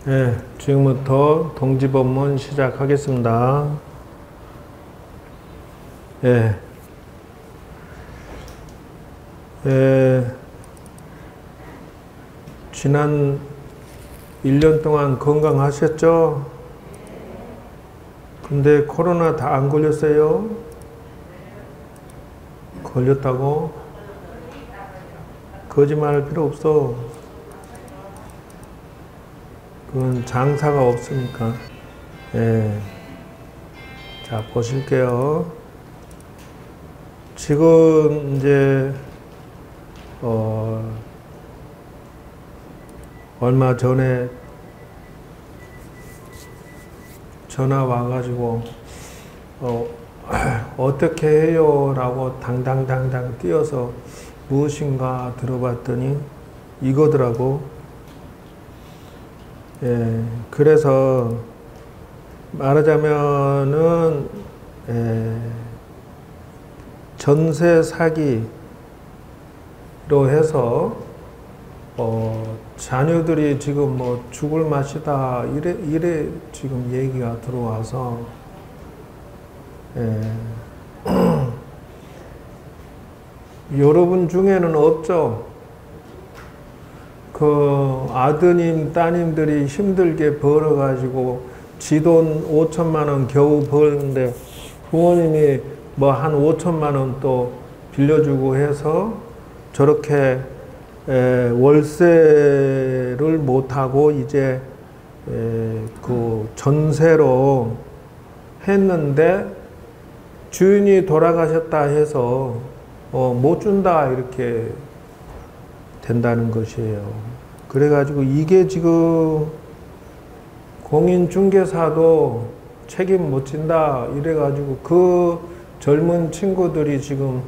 네, 지금부터 동지법문 시작하겠습니다. 예. 지난 1년 동안 건강하셨죠? 근데 코로나 다 안 걸렸어요? 걸렸다고? 거짓말할 필요 없어. 그건 장사가 없으니까. 예. 자, 보실게요. 지금 이제 얼마 전에 전화 와가지고 어떻게 해요? 라고 당당당당 뛰어서 무엇인가 들어봤더니 이거더라고. 예, 그래서 말하자면은 전세 사기로 해서 자녀들이 지금 뭐 죽을 맛이다 이래 지금 얘기가 들어와서 여러분 중에는 없죠? 그 아드님 따님들이 힘들게 벌어가지고 지 돈 5천만 원 겨우 벌는데 부모님이 뭐 한 5천만 원 또 빌려주고 해서 저렇게 월세를 못하고 이제 그 전세로 했는데 주인이 돌아가셨다 해서 못 준다 이렇게 된다는 것이에요. 그래가지고 이게 지금 공인중개사도 책임 못 진다 이래가지고 그 젊은 친구들이 지금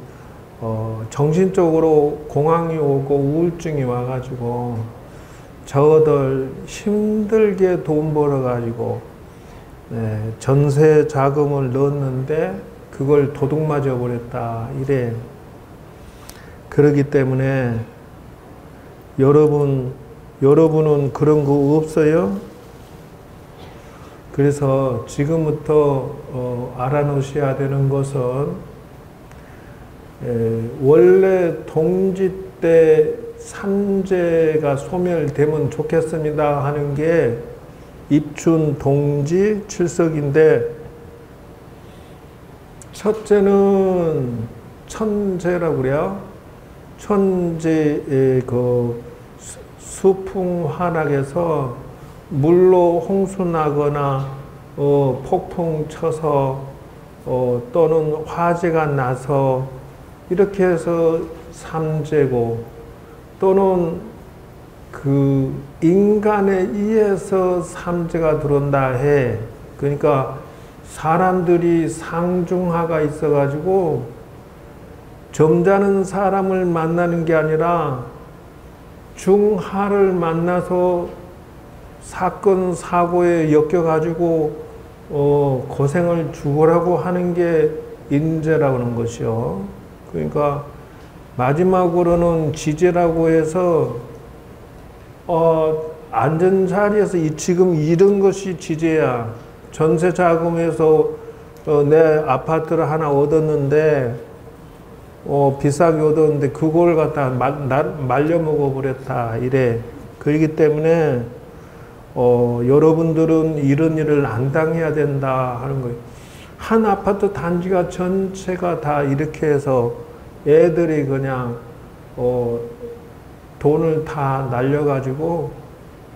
정신적으로 공황이 오고 우울증이 와가지고 저들 힘들게 돈 벌어가지고 전세 자금을 넣었는데 그걸 도둑 맞아 버렸다 이래. 그렇기 때문에 여러분은 그런 거 없어요? 그래서 지금부터 알아놓으셔야 되는 것은 원래 동지 때 삼재가 소멸되면 좋겠습니다 하는 게 입춘 동지 칠석인데 첫째는 천재라고 그래요. 천재의 그 수풍환락에서 물로 홍수 나거나 폭풍 쳐서 또는 화재가 나서 이렇게 해서 삼재고 또는 그 인간에 의해서 삼재가 들어온다 해. 그러니까 사람들이 상중하가 있어가지고 점잖은 사람을 만나는 게 아니라 중하를 만나서 사건 사고에 엮여가지고 고생을 죽으라고 하는 게 인재라고 하는 것이요. 그러니까 마지막으로는 지재라고 해서 앉은 자리에서 지금 이런 것이 지재야. 전세 자금에서 내 아파트를 하나 얻었는데 비싸게 얻었는데 그걸 갖다 말려 먹어버렸다 이래. 그렇기 때문에 여러분들은 이런 일을 안 당해야 된다 하는 거예요. 한 아파트 단지가 전체가 다 이렇게 해서 애들이 그냥 돈을 다 날려가지고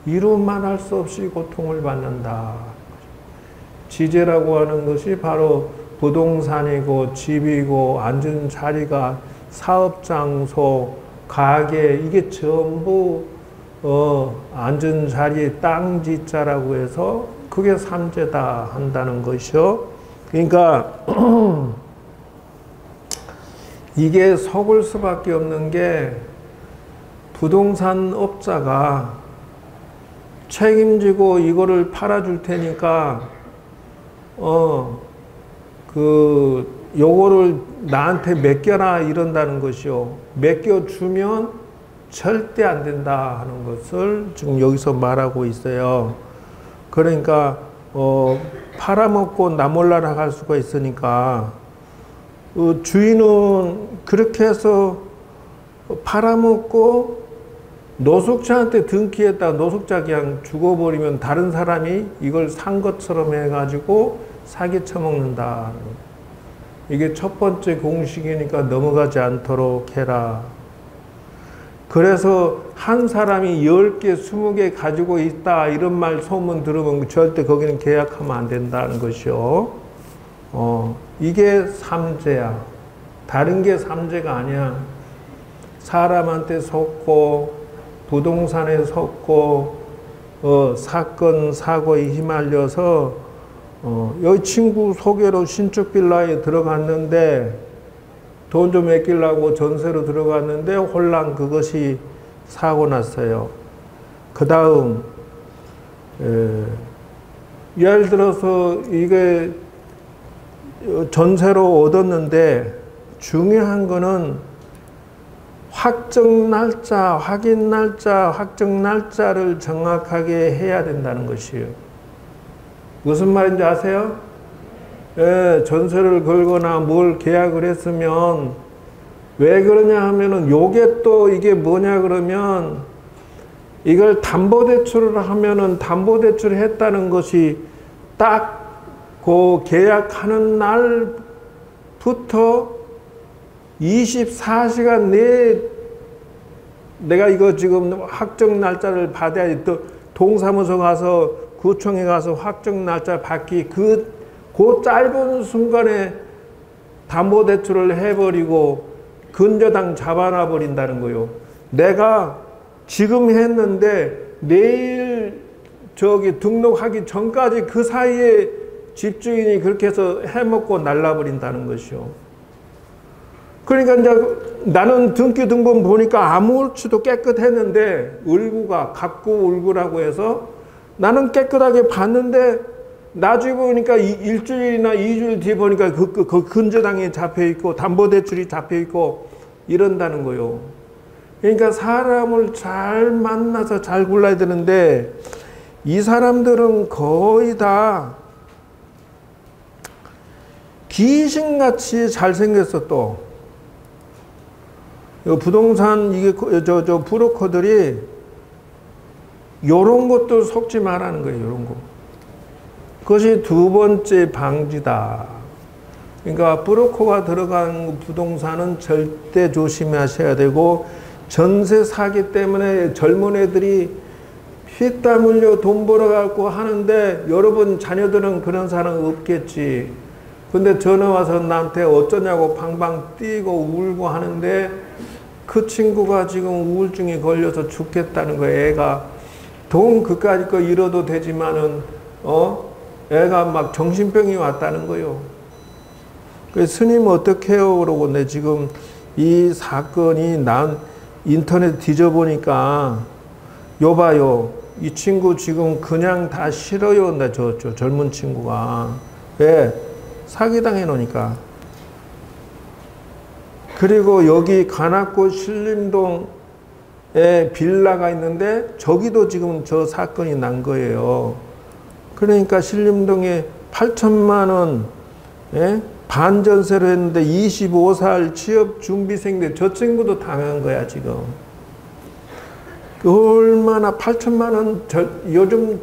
이루만 할 수 없이 고통을 받는다. 지재라고 하는 것이 바로 부동산이고 집이고 앉은 자리가 사업장소, 가게 이게 전부 앉은 자리에 땅지자라고 해서 그게 삼재다 한다는 것이요. 그러니까 이게 속을 수밖에 없는 게 부동산 업자가 책임지고 이거를 팔아줄 테니까 요거를 나한테 맡겨라 이런다는 것이요. 맡겨주면 절대 안 된다 하는 것을 지금 여기서 말하고 있어요. 그러니까 팔아먹고 나몰라라 할 수가 있으니까 주인은 그렇게 해서 팔아먹고 노숙자한테 등기했다가 노숙자 그냥 죽어버리면 다른 사람이 이걸 산 것처럼 해가지고 사기 쳐먹는다. 이게 첫 번째 공식이니까 넘어가지 않도록 해라. 그래서 한 사람이 10개, 20개 가지고 있다 이런 말 소문 들으면 절대 거기는 계약하면 안 된다는 것이요. 이게 삼재야. 다른 게 삼재가 아니야. 사람한테 속고 부동산에 속고 사건 사고에 휘말려서 여기 친구 소개로 신축 빌라에 들어갔는데 돈 좀 아끼려고 전세로 들어갔는데 홀랑 그것이 사고 났어요. 그 다음 예를 들어서 이게 전세로 얻었는데 중요한 거는 확정 날짜, 확인 날짜, 확정 날짜를 정확하게 해야 된다는 것이에요. 무슨 말인지 아세요? 예, 전세를 걸거나 뭘 계약을 했으면 왜 그러냐 하면은 요게 또 이게 뭐냐 그러면 이걸 담보대출을 하면은 담보대출을 했다는 것이 딱 그 계약하는 날부터 24시간 내에 내가 이거 지금 확정 날짜를 받아야지 또 동사무소 가서 구청에 가서 확정 날짜 받기 그 짧은 순간에 담보대출을 해버리고 근저당 잡아놔 버린다는 거요. 내가 지금 했는데 내일 저기 등록하기 전까지 그 사이에 집주인이 그렇게 해서 해먹고 날라버린다는 것이요. 그러니까 이제 나는 등기등본 보니까 아무렇지도 깨끗했는데 을구가 갑구을구라고 해서 나는 깨끗하게 봤는데 나중에 보니까 일주일이나 2주일 뒤에 보니까 그 근저당이 잡혀있고 담보대출이 잡혀있고 이런다는 거요. 그러니까 사람을 잘 만나서 잘 골라야 되는데 이 사람들은 거의 다 귀신같이 잘생겼어. 또 부동산 이게 저 브로커들이 요런 것도 속지 말라는 거예요. 요런 거. 그것이 두 번째 방지다. 그러니까 브로커가 들어간 부동산은 절대 조심하셔야 되고 전세 사기 때문에 젊은 애들이 피땀 흘려 돈 벌어갖고 하는데 여러분 자녀들은 그런 사람 없겠지. 근데 전화 와서 나한테 어쩌냐고 방방 뛰고 울고 하는데 그 친구가 지금 우울증에 걸려서 죽겠다는 거예요. 애가 돈 그까짓 거 잃어도 되지만은 애가 막 정신병이 왔다는 거요. 그래서 스님 어떻게 해요? 그러고 내 지금 이 사건이 난 인터넷 뒤져보니까 요 봐요. 이 친구 지금 그냥 다 싫어요. 나 저 젊은 친구가. 왜? 사기당해 놓으니까. 그리고 여기 관악구 신림동에 빌라가 있는데 저기도 지금 저 사건이 난 거예요. 그러니까 신림동에 8천만 원 반전세로 했는데 25살 취업 준비생인데 저 친구도 당한 거야 지금. 얼마나 8천만 원 요즘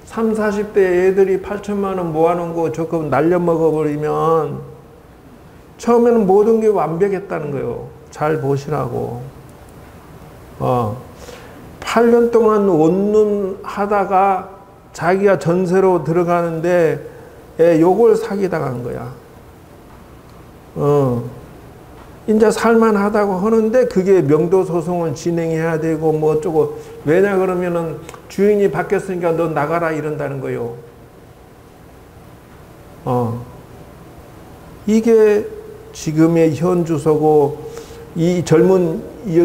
30, 40대 애들이 8천만 원 모아놓은 거 조금 날려먹어버리면 처음에는 모든 게 완벽했다는 거예요. 잘 보시라고. 8년 동안 원룸 하다가 자기가 전세로 들어가는데 요걸 사기당한 거야. 이제 살만하다고 하는데 그게 명도소송을 진행해야 되고 뭐 어쩌고. 왜냐 그러면은 주인이 바뀌었으니까 너 나가라 이런다는 거요. 이게 지금의 현 주소고 이 젊은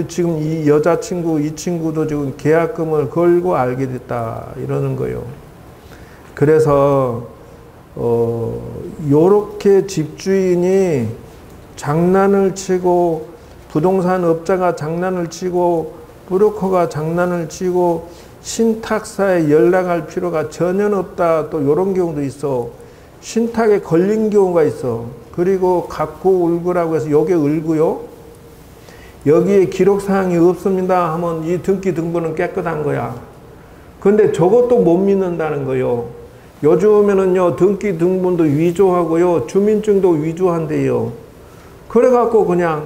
지금 이 여자친구 이 친구도 지금 계약금을 걸고 알게 됐다 이러는 거요. 그래서 요렇게 집주인이 장난을 치고 부동산 업자가 장난을 치고 브로커가 장난을 치고 신탁사에 연락할 필요가 전혀 없다. 또 이런 경우도 있어. 신탁에 걸린 경우가 있어. 그리고 갖고 울구라고 해서 요게 을구요. 여기에 기록사항이 없습니다 하면 이 등기 등본은 깨끗한 거야. 근데 저것도 못 믿는다는 거요. 요즘에는요, 등기 등본도 위조하고요, 주민증도 위조한대요. 그래갖고 그러니까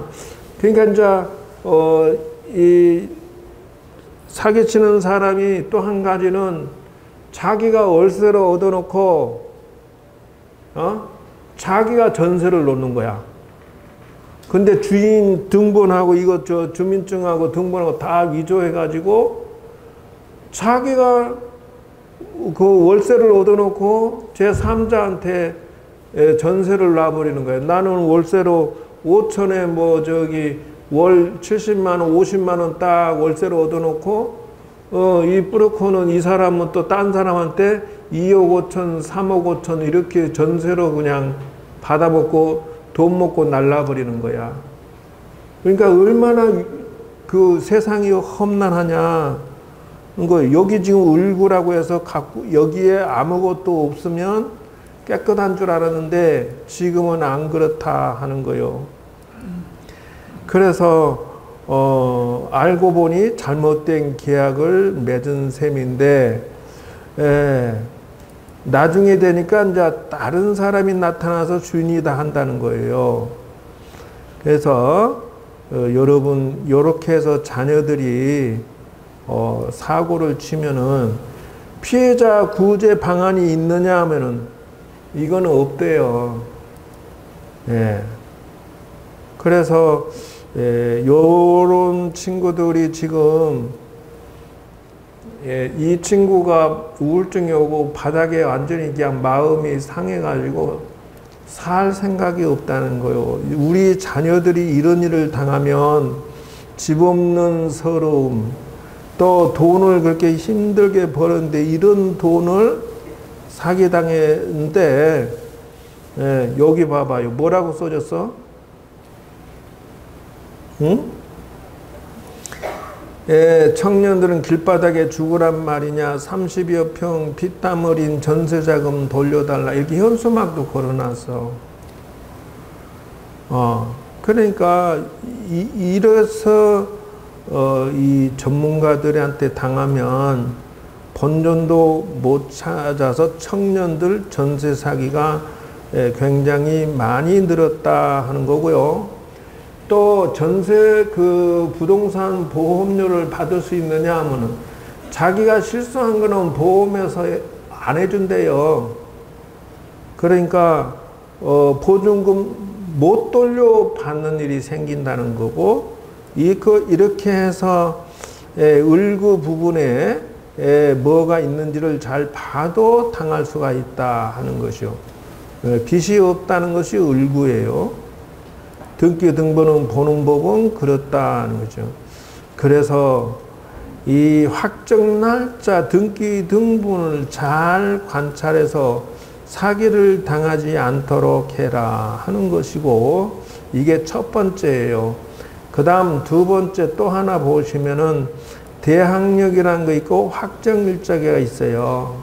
이제, 이 사기치는 사람이 또 한 가지는 자기가 월세를 얻어놓고, 자기가 전세를 놓는 거야. 근데 주인 등본하고 주민증하고 등본하고 다 위조해가지고 자기가 그 월세를 얻어놓고 제3자한테 전세를 놔버리는 거예요. 나는 월세로 5천에 월 70만 원, 50만 원 딱 월세로 얻어놓고 이 뿌르코는 이 사람은 또 딴 사람한테 2억 5천, 3억 5천 이렇게 전세로 그냥 받아먹고 돈 먹고 날라버리는 거야. 그러니까 얼마나 그 세상이 험난하냐. 여기 지금 을구라고 해서 여기에 아무것도 없으면 깨끗한 줄 알았는데 지금은 안 그렇다 하는 거요. 그래서 알고 보니 잘못된 계약을 맺은 셈인데 나중에 되니까 이제 다른 사람이 나타나서 주인이다 한다는 거예요. 그래서 여러분 요렇게 해서 자녀들이 사고를 치면은 피해자 구제 방안이 있느냐 하면은 이거는 없대요. 예. 그래서 요런 친구들이 지금 이 친구가 우울증이 오고 바닥에 완전히 그냥 마음이 상해가지고 살 생각이 없다는 거예요. 우리 자녀들이 이런 일을 당하면 집 없는 서러움, 또 돈을 그렇게 힘들게 버는데 이런 돈을 사기당했는데 여기 봐봐요. 뭐라고 써졌어? 응? 청년들은 길바닥에 죽으란 말이냐, 30여 평 피땀 흘린 전세자금 돌려달라, 이렇게 현수막도 걸어놨어. 그러니까 이래서 이 전문가들한테 당하면 본전도 못 찾아서 청년들 전세 사기가 굉장히 많이 늘었다 하는 거고요. 또 전세 부동산 보험료를 받을 수 있느냐 하면은 자기가 실수한 거는 보험에서 안 해준대요. 그러니까 보증금 못 돌려받는 일이 생긴다는 거고, 이렇게 해서 을구 부분에 뭐가 있는지를 잘 봐도 당할 수가 있다 하는 것이요. 빚이 없다는 것이 을구예요. 등기 등본은 보는 법은 그렇다는 거죠. 그래서 이 확정 날짜 등기 등본을 잘 관찰해서 사기를 당하지 않도록 해라 하는 것이고, 이게 첫 번째예요. 그 다음 두 번째 또 하나 보시면은 대항력이라는 거 있고 확정일자가 있어요.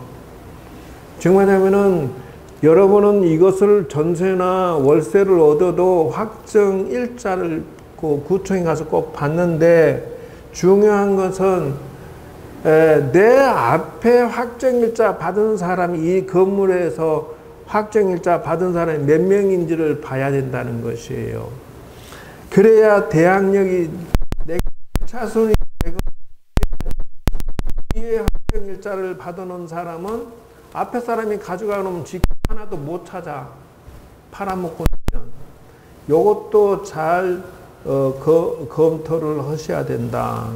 정말하면은 여러분은 이것을 전세나 월세를 얻어도 확정일자를 구청에 가서 꼭 받는데, 중요한 것은 내 앞에 확정일자 받은 사람이, 이 건물에서 확정일자 받은 사람이 몇 명인지를 봐야 된다는 것이에요. 그래야 대항력이 내 차순위 뒤에 확정일자를 받아놓은 사람은 앞에 사람이 가져가 놓으면 집 하나도 못 찾아. 팔아먹고 나면. 요것도 잘 검토를 하셔야 된다.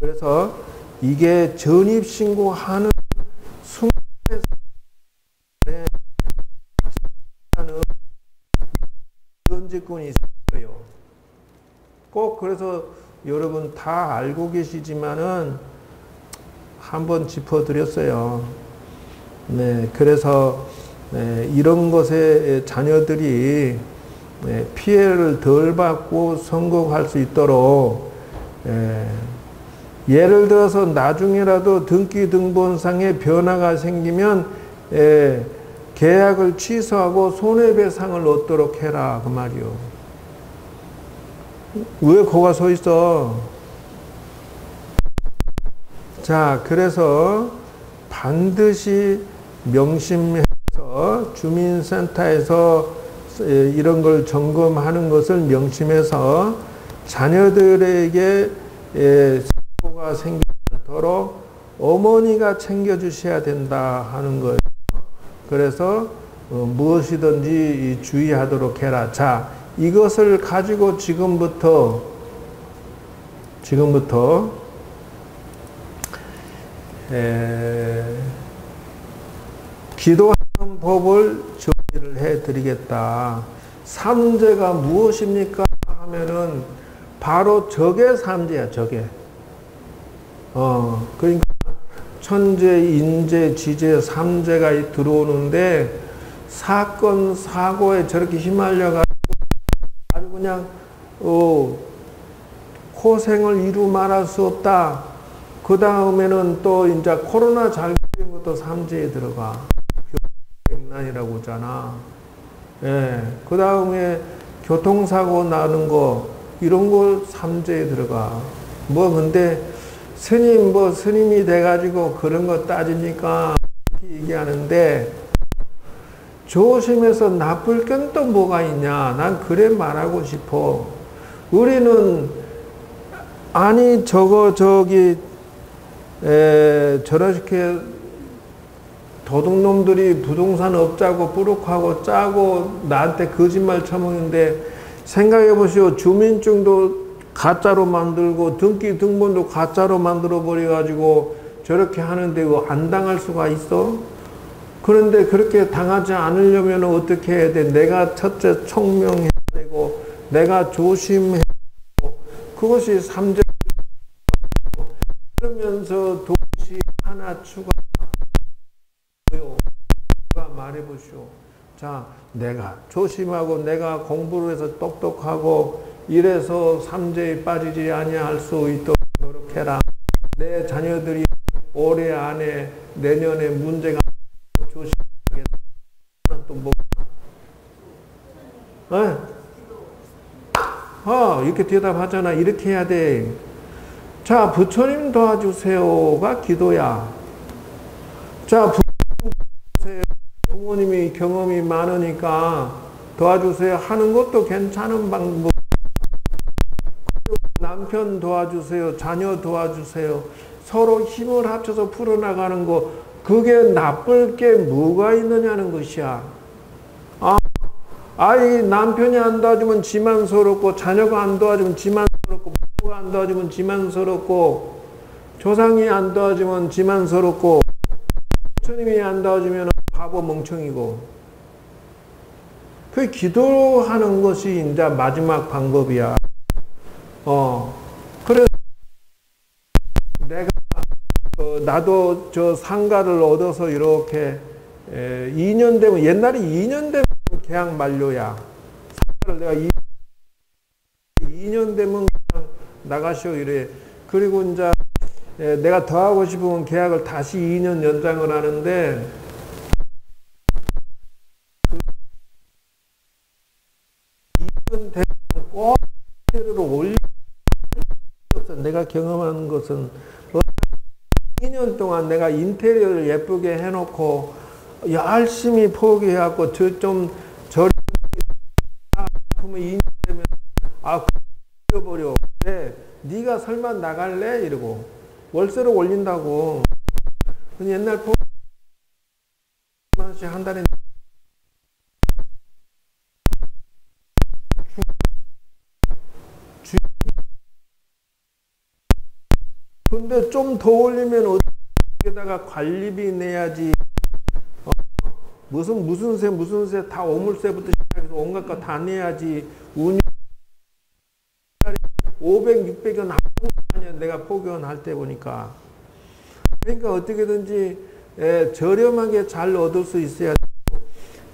그래서 이게 전입신고하는 순간에 면제권이 있어요. 꼭 그래서 여러분 다 알고 계시지만은 한번 짚어드렸어요. 네, 그래서 이런 것에 자녀들이 피해를 덜 받고 선고할 수 있도록 예를 들어서 나중에라도 등기등본상에 변화가 생기면 계약을 취소하고 손해배상을 얻도록 해라 그 말이요. 왜 거가 서 있어? 자, 그래서 반드시 명심해서 주민센터에서 이런 걸 점검하는 것을 명심해서 자녀들에게 사고가 생기지 않도록 어머니가 챙겨주셔야 된다 하는 거예요. 그래서 무엇이든지 주의하도록 해라. 자, 이것을 가지고 지금부터 기도하는 법을 정리를 해드리겠다. 삼재가 무엇입니까? 하면은 바로 적의 삼재야, 적의. 그러니까 천재, 인재, 지재, 삼재가 들어오는데 사건, 사고에 저렇게 휘말려가지고 아주 그냥 고생을 이루 말할 수 없다. 그 다음에는 또 이제 코로나 잘 걸린 것도 삼재에 들어가. 백난이라고 하잖아. 예. 그 다음에 교통사고 나는 거, 이런 거 삼재에 들어가. 근데 스님이 돼가지고 그런 거 따지니까 이렇게 얘기하는데, 조심해서 나쁠 건 또 뭐가 있냐. 난 그래 말하고 싶어. 우리는, 아니, 저렇게 도둑놈들이 부동산 업자고 뿌룩하고 짜고 나한테 거짓말 쳐먹는데 생각해 보시오. 주민증도 가짜로 만들고 등기등본도 가짜로 만들어 버려가지고 저렇게 하는데 안 당할 수가 있어? 그런데 그렇게 당하지 않으려면 어떻게 해야 돼? 내가 첫째 총명해야 되고 내가 조심해야 되고 그것이 삼재. 그러면서 동시 하나 추가 말해보시오. 자, 내가 조심하고 내가 공부를 해서 똑똑하고 이래서 삼재에 빠지지 아니할 수 있도록 노력해라. 내 자녀들이 올해 안에 내년에 문제가 조심하겠다. 또 뭐? 이렇게 대답하잖아. 이렇게 해야 돼. 자, 부처님 도와주세요가 기도야. 자, 부모님이 경험이 많으니까 도와주세요 하는 것도 괜찮은 방법. 남편 도와주세요, 자녀 도와주세요. 서로 힘을 합쳐서 풀어나가는 거, 그게 나쁠 게 뭐가 있느냐는 것이야. 이 남편이 안 도와주면 지만스럽고, 자녀가 안 도와주면 지만스럽고, 부모가 안 도와주면 지만스럽고, 조상이 안 도와주면 지만스럽고, 부처님이 안 도와주면 바보 멍청이고. 그 기도하는 것이 이제 마지막 방법이야. 그래서 내가 나도 저 상가를 얻어서 이렇게 2년 되면, 옛날에 2년 되면 계약 만료야. 상가를 내가 2년 되면 그냥 나가시오 이래. 그리고 이제 내가 더 하고 싶으면 계약을 다시 2년 연장을 하는데, 그 2년 되면 꼭 인테리어를 올려. 내가 경험한 것은 2년 동안 내가 인테리어를 예쁘게 해놓고 열심히 포기해갖고 좀 저렴 그러면 2년 되면 그려버려. 네, 네가 설마 나갈래? 이러고 월세를 올린다고. 옛날 포기 10만 원씩 한 달에 근데 좀 더 올리면 어디다가 관리비 내야지. 무슨 세 다 오물세부터 시작해서 온갖 거 다 내야지. 운영 500, 600원 아니야. 내가 포기할 때 보니까. 그러니까 어떻게든지 저렴하게 잘 얻을 수 있어야 되고,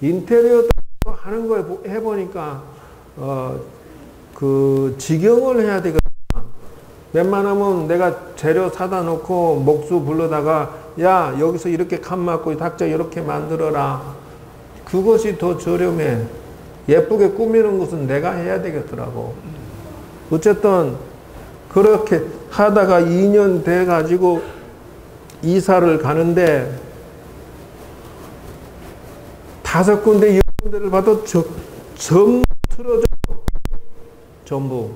인테리어도 하는 거 해보니까 그 직영을 해야 되거든. 웬만하면 내가 재료 사다 놓고 목수 불러다가 야 여기서 이렇게 칸 맞고 탁자 이렇게 만들어라. 그것이 더 저렴해. 예쁘게 꾸미는 것은 내가 해야 되겠더라고. 어쨌든 그렇게 하다가 2년 돼 가지고 이사를 가는데 5군데 6군데를 봐도 전부 틀어져. 전부.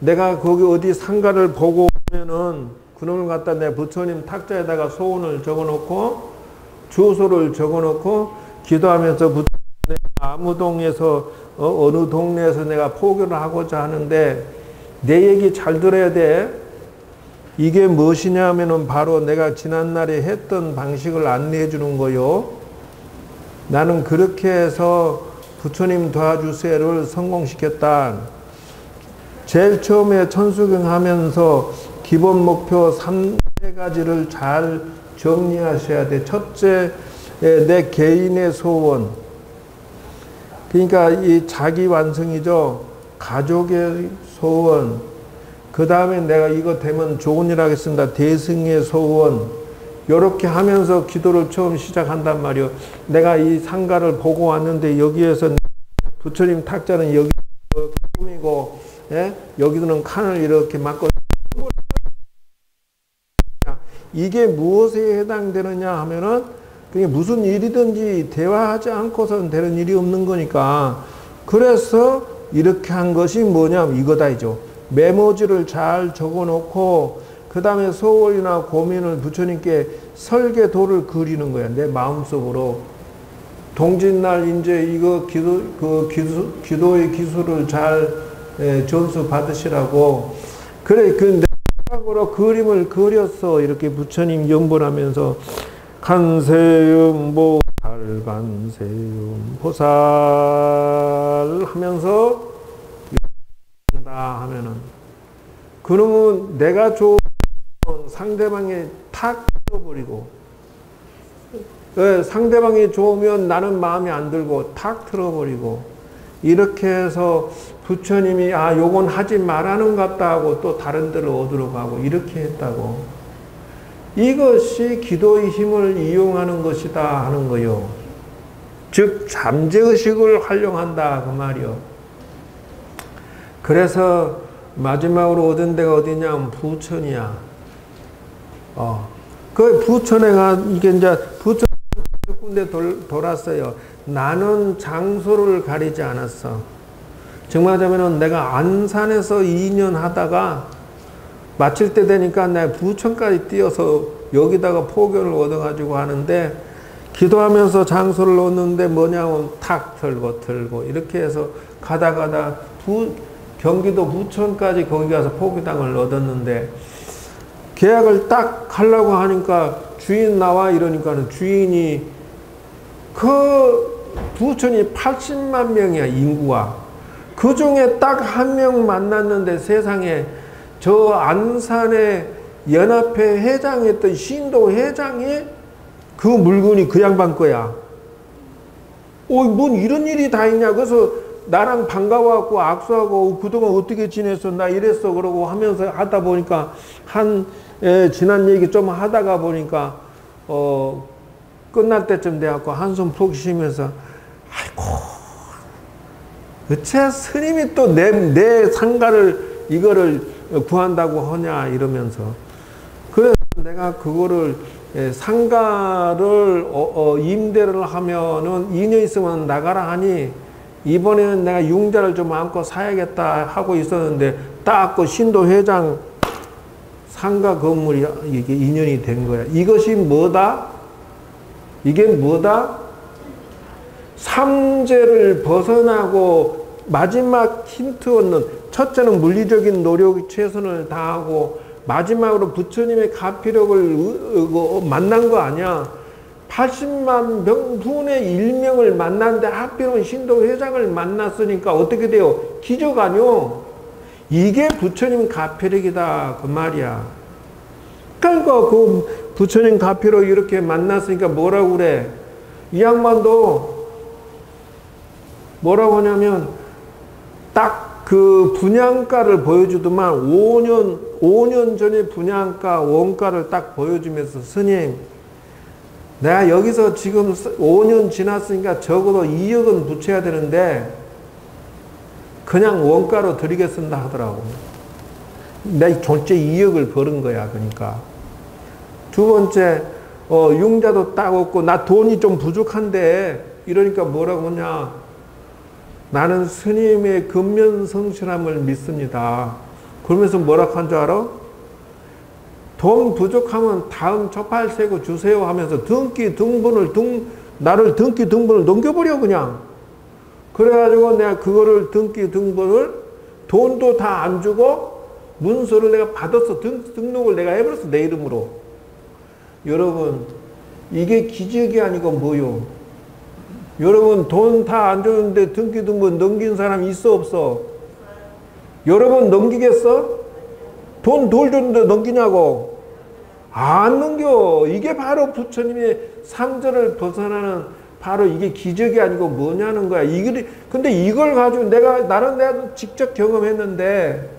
내가 거기 어디 상가를 보고 오면은 그놈을 갖다 내 부처님 탁자에다가 소원을 적어놓고 주소를 적어놓고 기도하면서 부처님 아무동에서 어느 동네에서 내가 포교를 하고자 하는데 내 얘기 잘 들어야 돼. 이게 무엇이냐 하면은 바로 내가 지난날에 했던 방식을 안내해 주는 거요. 나는 그렇게 해서 부처님 도와주세요를 성공시켰다. 제일 처음에 천수경 하면서 기본 목표 3가지를 잘 정리하셔야 돼. 첫째, 내 개인의 소원. 그러니까 이 자기 완성이죠. 가족의 소원. 그 다음에 내가 이거 되면 좋은 일 하겠습니다. 대승의 소원. 요렇게 하면서 기도를 처음 시작한단 말이요. 내가 이 상가를 보고 왔는데 여기에서 부처님 탁자는 여기 꾸미고, 예? 여기서는 칸을 이렇게 막고 이게 무엇에 해당되느냐 하면은 그게 무슨 일이든지 대화하지 않고서는 되는 일이 없는 거니까. 그래서 이렇게 한 것이 뭐냐면 이거다이죠. 메모지를 잘 적어놓고 그 다음에 소원이나 고민을 부처님께 설계도를 그리는 거야. 내 마음속으로. 동짓날 이제 이거 기도의 기술을 잘 전수 받으시라고. 그래, 그 생각으로 그림을 그렸어. 이렇게 부처님 염불하면서 간세음 보살 보살 하면서 한다 하면은 그러면 내가 좋은 상대방이 탁 틀어버리고 상대방이 좋으면 나는 마음에 안 들고 탁 틀어버리고 이렇게 해서 부처님이 아 요건 하지 말라는 것 같다 하고 또 다른 데를 얻으러 가고 이렇게 했다고. 이것이 기도의 힘을 이용하는 것이다 하는 거요. 즉 잠재의식을 활용한다 그 말이요. 그래서 마지막으로 얻은 데가 어디냐 부천이야. 그 부천에가 이게 이제 부천 군데 돌았어요. 나는 장소를 가리지 않았어. 정말하자면은 내가 안산에서 2년 하다가 마칠 때 되니까 내가 부천까지 뛰어서 여기다가 포교를 얻어가지고 하는데 기도하면서 장소를 얻는데 뭐냐면 탁 틀고 이렇게 해서 가다 경기도 부천까지 거기 가서 포교당을 얻었는데 계약을 딱 하려고 하니까 주인 나와 이러니까는 주인이 그 부천이 80만 명이야 인구가. 그 중에 딱 한 명 만났는데 세상에 저 안산의 연합회 회장했던 신도 회장이 그 물건이 그 양반 거야. 뭔 이런 일이 다 있냐. 그래서 나랑 반가워갖고 악수하고 그동안 어떻게 지냈어 나 이랬어 그러고 하면서 하다 보니까 지난 얘기 좀 하다가 보니까 끝날 때쯤 돼갖고 한숨 푹 쉬면서 아이고 어째 스님이 또 내 상가를 이거를 구한다고 하냐 이러면서. 그래서 내가 그거를 상가를 임대를 하면은 2년 있으면 나가라 하니 이번에는 내가 융자를 좀 안고 사야겠다 하고 있었는데 딱 그 신도 회장 상가 건물이 이게 인연이 된 거야. 이것이 뭐다? 이게 뭐다? 삼재를 벗어나고 마지막 힌트 얻는, 첫째는 물리적인 노력 최선을 다하고 마지막으로 부처님의 가피력을 만난 거 아니야. 80만 명분의 1명을 만났는데 하필이면 신도 회장을 만났으니까 어떻게 돼요? 기적 아니요? 이게 부처님 가피력이다 그 말이야. 그러니까 그 부처님 가피력 이렇게 만났으니까 뭐라고 그래? 이 양반도 뭐라고 하냐면 딱 그 분양가를 보여주더만 5년 5년 전에 분양가, 원가를 딱 보여주면서 스님, 내가 여기서 지금 5년 지났으니까 적어도 2억은 붙여야 되는데 그냥 원가로 드리겠습니다 하더라고. 내가 전체 2억을 버는 거야. 그러니까 두 번째 융자도 딱 없고 나 돈이 좀 부족한데 이러니까 뭐라고 하냐, 나는 스님의 근면성실함을 믿습니다. 그러면서 뭐라고 한 줄 알아? 돈 부족하면 다음 초팔 세고 주세요 하면서 나를 등기 등본을 넘겨버려 그냥. 그래가지고 내가 그거를 등기 등본을 돈도 다 안 주고 문서를 내가 받았어. 등록을 내가 해버렸어. 내 이름으로. 여러분, 이게 기적이 아니고 뭐요? 여러분, 돈 다 안 주는데 등기 등본 넘긴 사람 있어 없어? 여러분 넘기겠어? 돈 덜 줬는데 넘기냐고? 안 넘겨. 이게 바로 부처님의 상절을 벗어나는 바로 이게 기적이 아니고 뭐냐는 거야. 근데 이걸 가지고 내가 직접 경험했는데,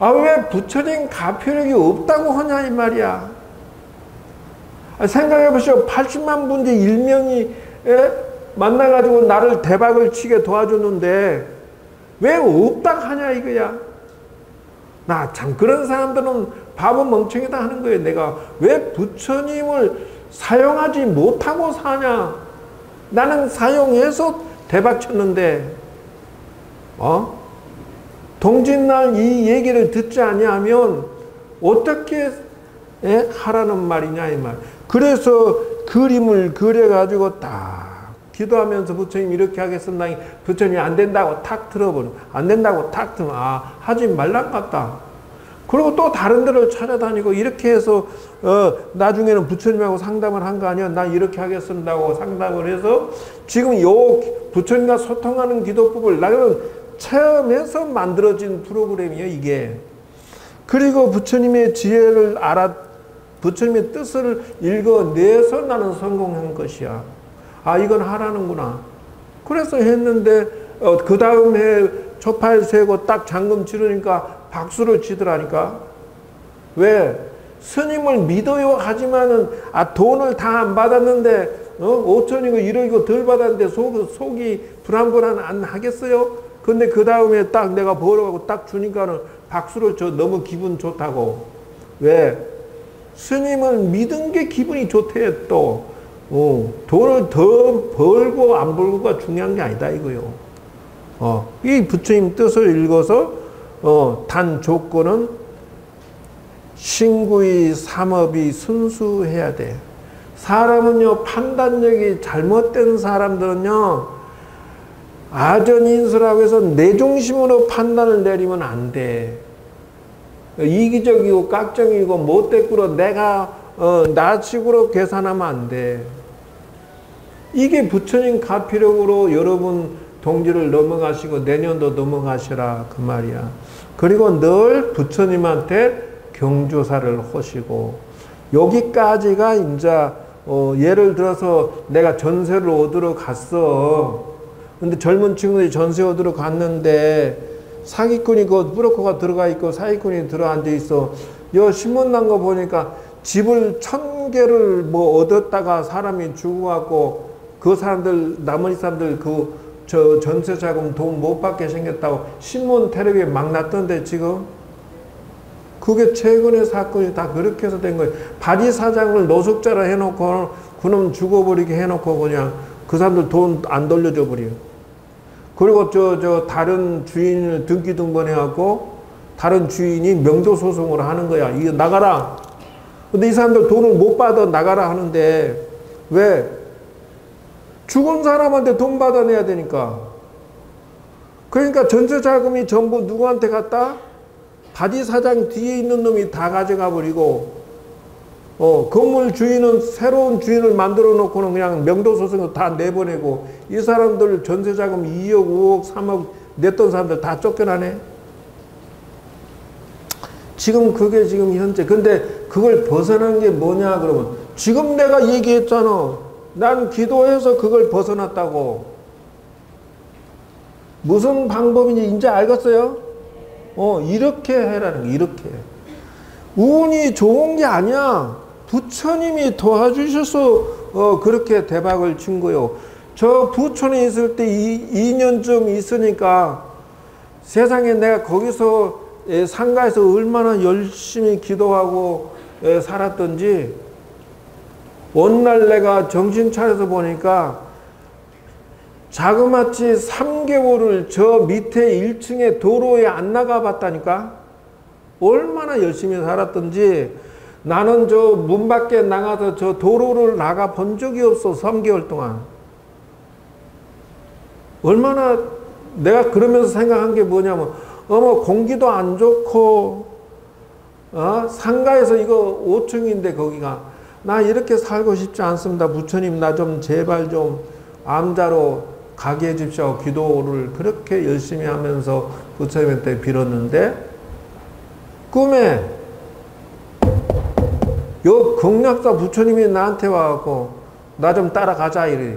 왜 부처님 가표력이 없다고 하냐, 이 말이야. 생각해 보시오. 80만 분들 1명이 만나가지고 나를 대박을 치게 도와줬는데, 왜 없다 하냐, 이거야. 나 참, 그런 사람들은 바보 멍청이다 하는 거예요. 내가 왜 부처님을 사용하지 못하고 사냐? 나는 사용해서 대박 쳤는데, 동짓날 이 얘기를 듣지 아니하면 어떻게 하라는 말이냐, 이 말. 그래서 그림을 그려가지고 딱 기도하면서 부처님 이렇게 하겠습니다. 부처님이 안 된다고 탁 틀어버려. 안 된다고 탁 틀면, 하지 말란 같다. 그리고 또 다른 데를 찾아다니고 이렇게 해서 나중에는 부처님하고 상담을 한 거 아니야. 난 이렇게 하겠습니다 하고 상담을 해서 지금 요 부처님과 소통하는 기도법을 나는 체험해서 만들어진 프로그램이에요, 이게. 그리고 부처님의 지혜를 부처님의 뜻을 읽어내서 나는 성공한 것이야. 이건 하라는구나. 그래서 했는데 그 다음 해 초파일 세고 딱 잔금 치르니까 박수를 치더라니까. 왜? 스님을 믿어요 하지만은 돈을 다 안 받았는데 5천이고 1억이고 덜 받았는데 속이 불안불안 안 하겠어요? 근데 그 다음에 딱 내가 벌어가고 딱 주니까는 박수를 쳐. 너무 기분 좋다고. 왜? 스님을 믿은 게 기분이 좋대. 또 돈을 더 벌고 안 벌고가 중요한 게 아니다 이거요. 이 부처님 뜻을 읽어서 단 조건은 신구의 삼업이 순수해야 돼. 사람은요, 판단력이 잘못된 사람들은요, 아전인수라고 해서 내 중심으로 판단을 내리면 안 돼. 이기적이고 깍정이고 못됐구로 내가 나식으로 계산하면 안 돼. 이게 부처님 가피력으로 여러분 동지를 넘어가시고 내년도 넘어가시라 그 말이야. 그리고 늘 부처님한테 경조사를 하시고, 여기까지가 이제 예를 들어서 내가 전세를 얻으러 갔어. 근데 젊은 친구들이 전세 얻으러 갔는데 사기꾼이 그 브로커가 들어가 있고 사기꾼이 들어 앉아 있어. 여 신문 난 거 보니까 집을 1000개를 뭐 얻었다가 사람이 죽어갖고 그 사람들, 나머지 사람들 저 전세 자금 돈 못 받게 생겼다고 신문 텔레비에 막 났던데 지금. 그게 최근의 사건이 다 그렇게 해서 된 거예요. 바지 사장을 노숙자로 해놓고 그놈 죽어버리게 해놓고 그냥 그 사람들 돈 안 돌려줘 버려. 그리고 다른 주인을 등기 등본해갖고 다른 주인이 명도 소송을 하는 거야. 이거 나가라. 근데 이 사람들 돈을 못 받아 나가라 하는데 왜? 죽은 사람한테 돈 받아내야 되니까. 그러니까 전세 자금이 전부 누구한테 갔다? 바지 사장 뒤에 있는 놈이 다 가져가 버리고, 건물 주인은 새로운 주인을 만들어 놓고는 그냥 명도소송을 다 내보내고, 이 사람들 전세 자금 2억, 5억, 3억 냈던 사람들 다 쫓겨나네. 지금 그게 지금 현재. 근데 그걸 벗어난 게 뭐냐 그러면, 지금 내가 얘기했잖아. 난 기도해서 그걸 벗어났다고. 무슨 방법인지 이제 알겠어요? 이렇게 해라는 거, 이렇게. 운이 좋은 게 아니야. 부처님이 도와주셔서 그렇게 대박을 친 거요. 저 부촌에 있을 때 2년쯤 있으니까 세상에 내가 거기서 상가에서 얼마나 열심히 기도하고 살았던지 어느 날 내가 정신 차려서 보니까 자그마치 3개월을 저 밑에 1층에 도로에 안 나가 봤다니까. 얼마나 열심히 살았던지 나는 저 문 밖에 나가서 저 도로를 나가 본 적이 없어. 3개월 동안. 얼마나 내가 그러면서 생각한 게 뭐냐면 어머 공기도 안 좋고 상가에서 이거 5층인데 거기가 나 이렇게 살고 싶지 않습니다. 부처님 나 좀 제발 좀 암자로 가게 해주십시오. 기도를 그렇게 열심히 하면서 부처님한테 빌었는데 꿈에 요 극락사 부처님이 나한테 와갖고 나 좀 따라가자 이래.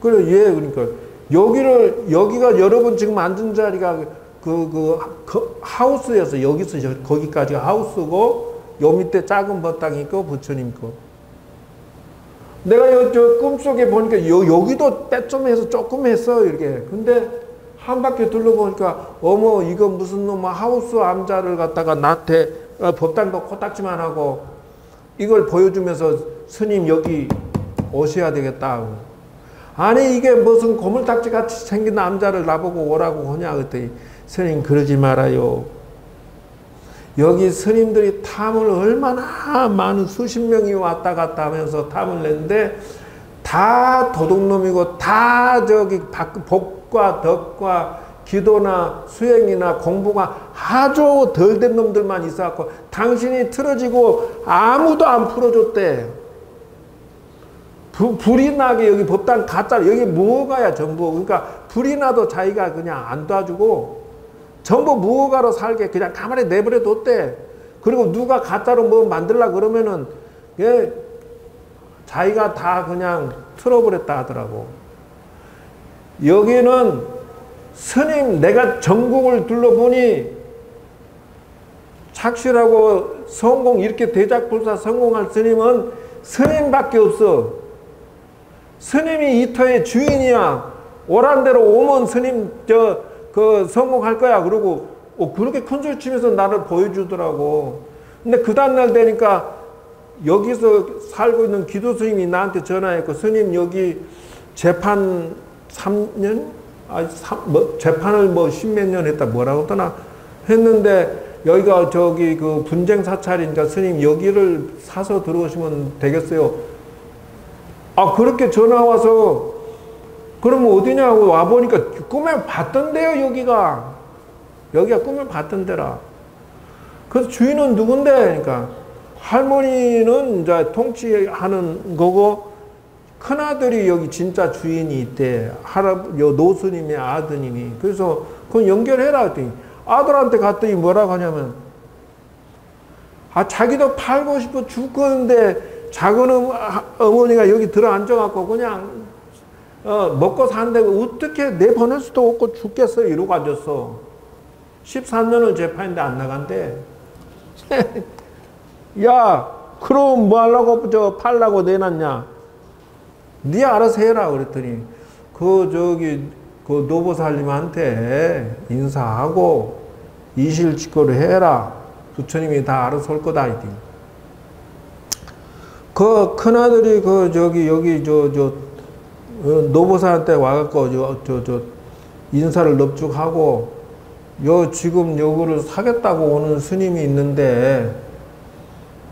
그래 예 그러니까 여기가 여러분 지금 앉은 자리가 그 하우스여서 여기서 거기까지가 하우스고 요 밑에 작은 법당이 있고 부처님 거. 내가 저 꿈속에 보니까 여기도 빼좀해서 조금 했어 이렇게. 근데 한 바퀴 둘러보니까 어머 이거 무슨 놈 하우스 암자를 갖다가 나한테 법당도 코딱지만 하고 이걸 보여주면서 스님 여기 오셔야 되겠다. 아니 이게 무슨 고물딱지 같이 생긴 남자를 나보고 오라고 하냐 그랬더니 스님 그러지 말아요. 여기 스님들이 탐을 얼마나 많은 수십 명이 왔다 갔다 하면서 탐을 냈는데 다 도둑놈이고 다 저기 복과 덕과 기도나 수행이나 공부가 아주 덜 된 놈들만 있어갖고 당신이 틀어지고 아무도 안 풀어줬대. 불이 나게 여기 법당 가짜 여기 무허가야 전부. 그러니까 불이 나도 자기가 그냥 안 도와주고 전부 무허가로 살게 그냥 가만히 내버려 뒀대. 그리고 누가 가짜로 뭐 만들라 그러면은 예, 자기가 다 그냥 틀어버렸다 하더라고. 여기는 스님 내가 전국을 둘러보니 착실하고 성공 이렇게 대작불사 성공할 스님은 스님밖에 없어. 스님이 이 터의 주인이야. 오란 대로 오면 스님 성공할 거야. 그러고 그렇게 큰 소리 치면서 나를 보여주더라고. 근데 그 다음날 되니까 여기서 살고 있는 기도 스님이 나한테 전화했고 스님 여기 재판 3년? 재판을 뭐 십몇 년 했다 뭐라고 하더나 했는데 여기가 저기 그 분쟁 사찰이니까 스님 여기를 사서 들어오시면 되겠어요. 아 그렇게 전화 와서 그러면 어디냐고 와보니까 꿈에 봤던데요. 여기가 꿈에 봤던 데라. 그래서 주인은 누군데? 그러니까 할머니는 이제 통치하는 거고 큰아들이 여기 진짜 주인이 있대. 노스님의 아드님이. 그래서 그건 연결해라 했더니 아들한테 갔더니 뭐라고 하냐면 자기도 팔고 싶어 죽겠는데 작은 어머니가 여기 들어 앉아갖고 그냥 먹고 산다고 어떻게 내보낼 수도 없고 죽겠어 이러고 앉았어. 13년을 재판인데 안 나간대. 야 그럼 뭐 하려고 팔라고 내놨냐. 네 알아서 해라 그랬더니 그 노보살님한테 인사하고 이실직고를 해라. 부처님이 다 알아서 할 거다. 그 큰아들이 여기 노보살한테 와갖고 인사를 넙죽하고 지금 요거를 사겠다고 오는 스님이 있는데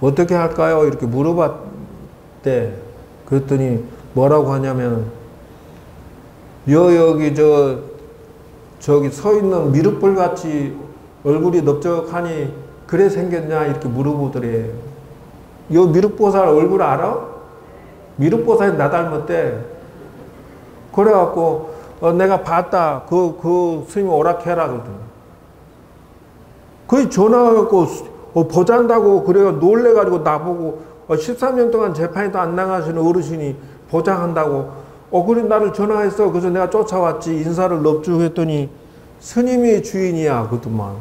어떻게 할까요? 이렇게 물어봤대. 그랬더니 뭐라고 하냐면 여기 저기 서 있는 미륵불 같이 얼굴이 넓적하니 그래 생겼냐 이렇게 물어보더래. 요 미륵보살 얼굴 알아? 미륵보살이 나 닮았대. 그래갖고 내가 봤다. 그 스님 오락해라 그러더니 거의 전화해갖고 보잔다고 그래가 놀래가지고 나보고 13년 동안 재판에도 안 나가시는 어르신이 보장한다고 그래 나를 전화했어. 그래서 내가 쫓아왔지. 인사를 넙죽 했더니 스님이 주인이야 그더만.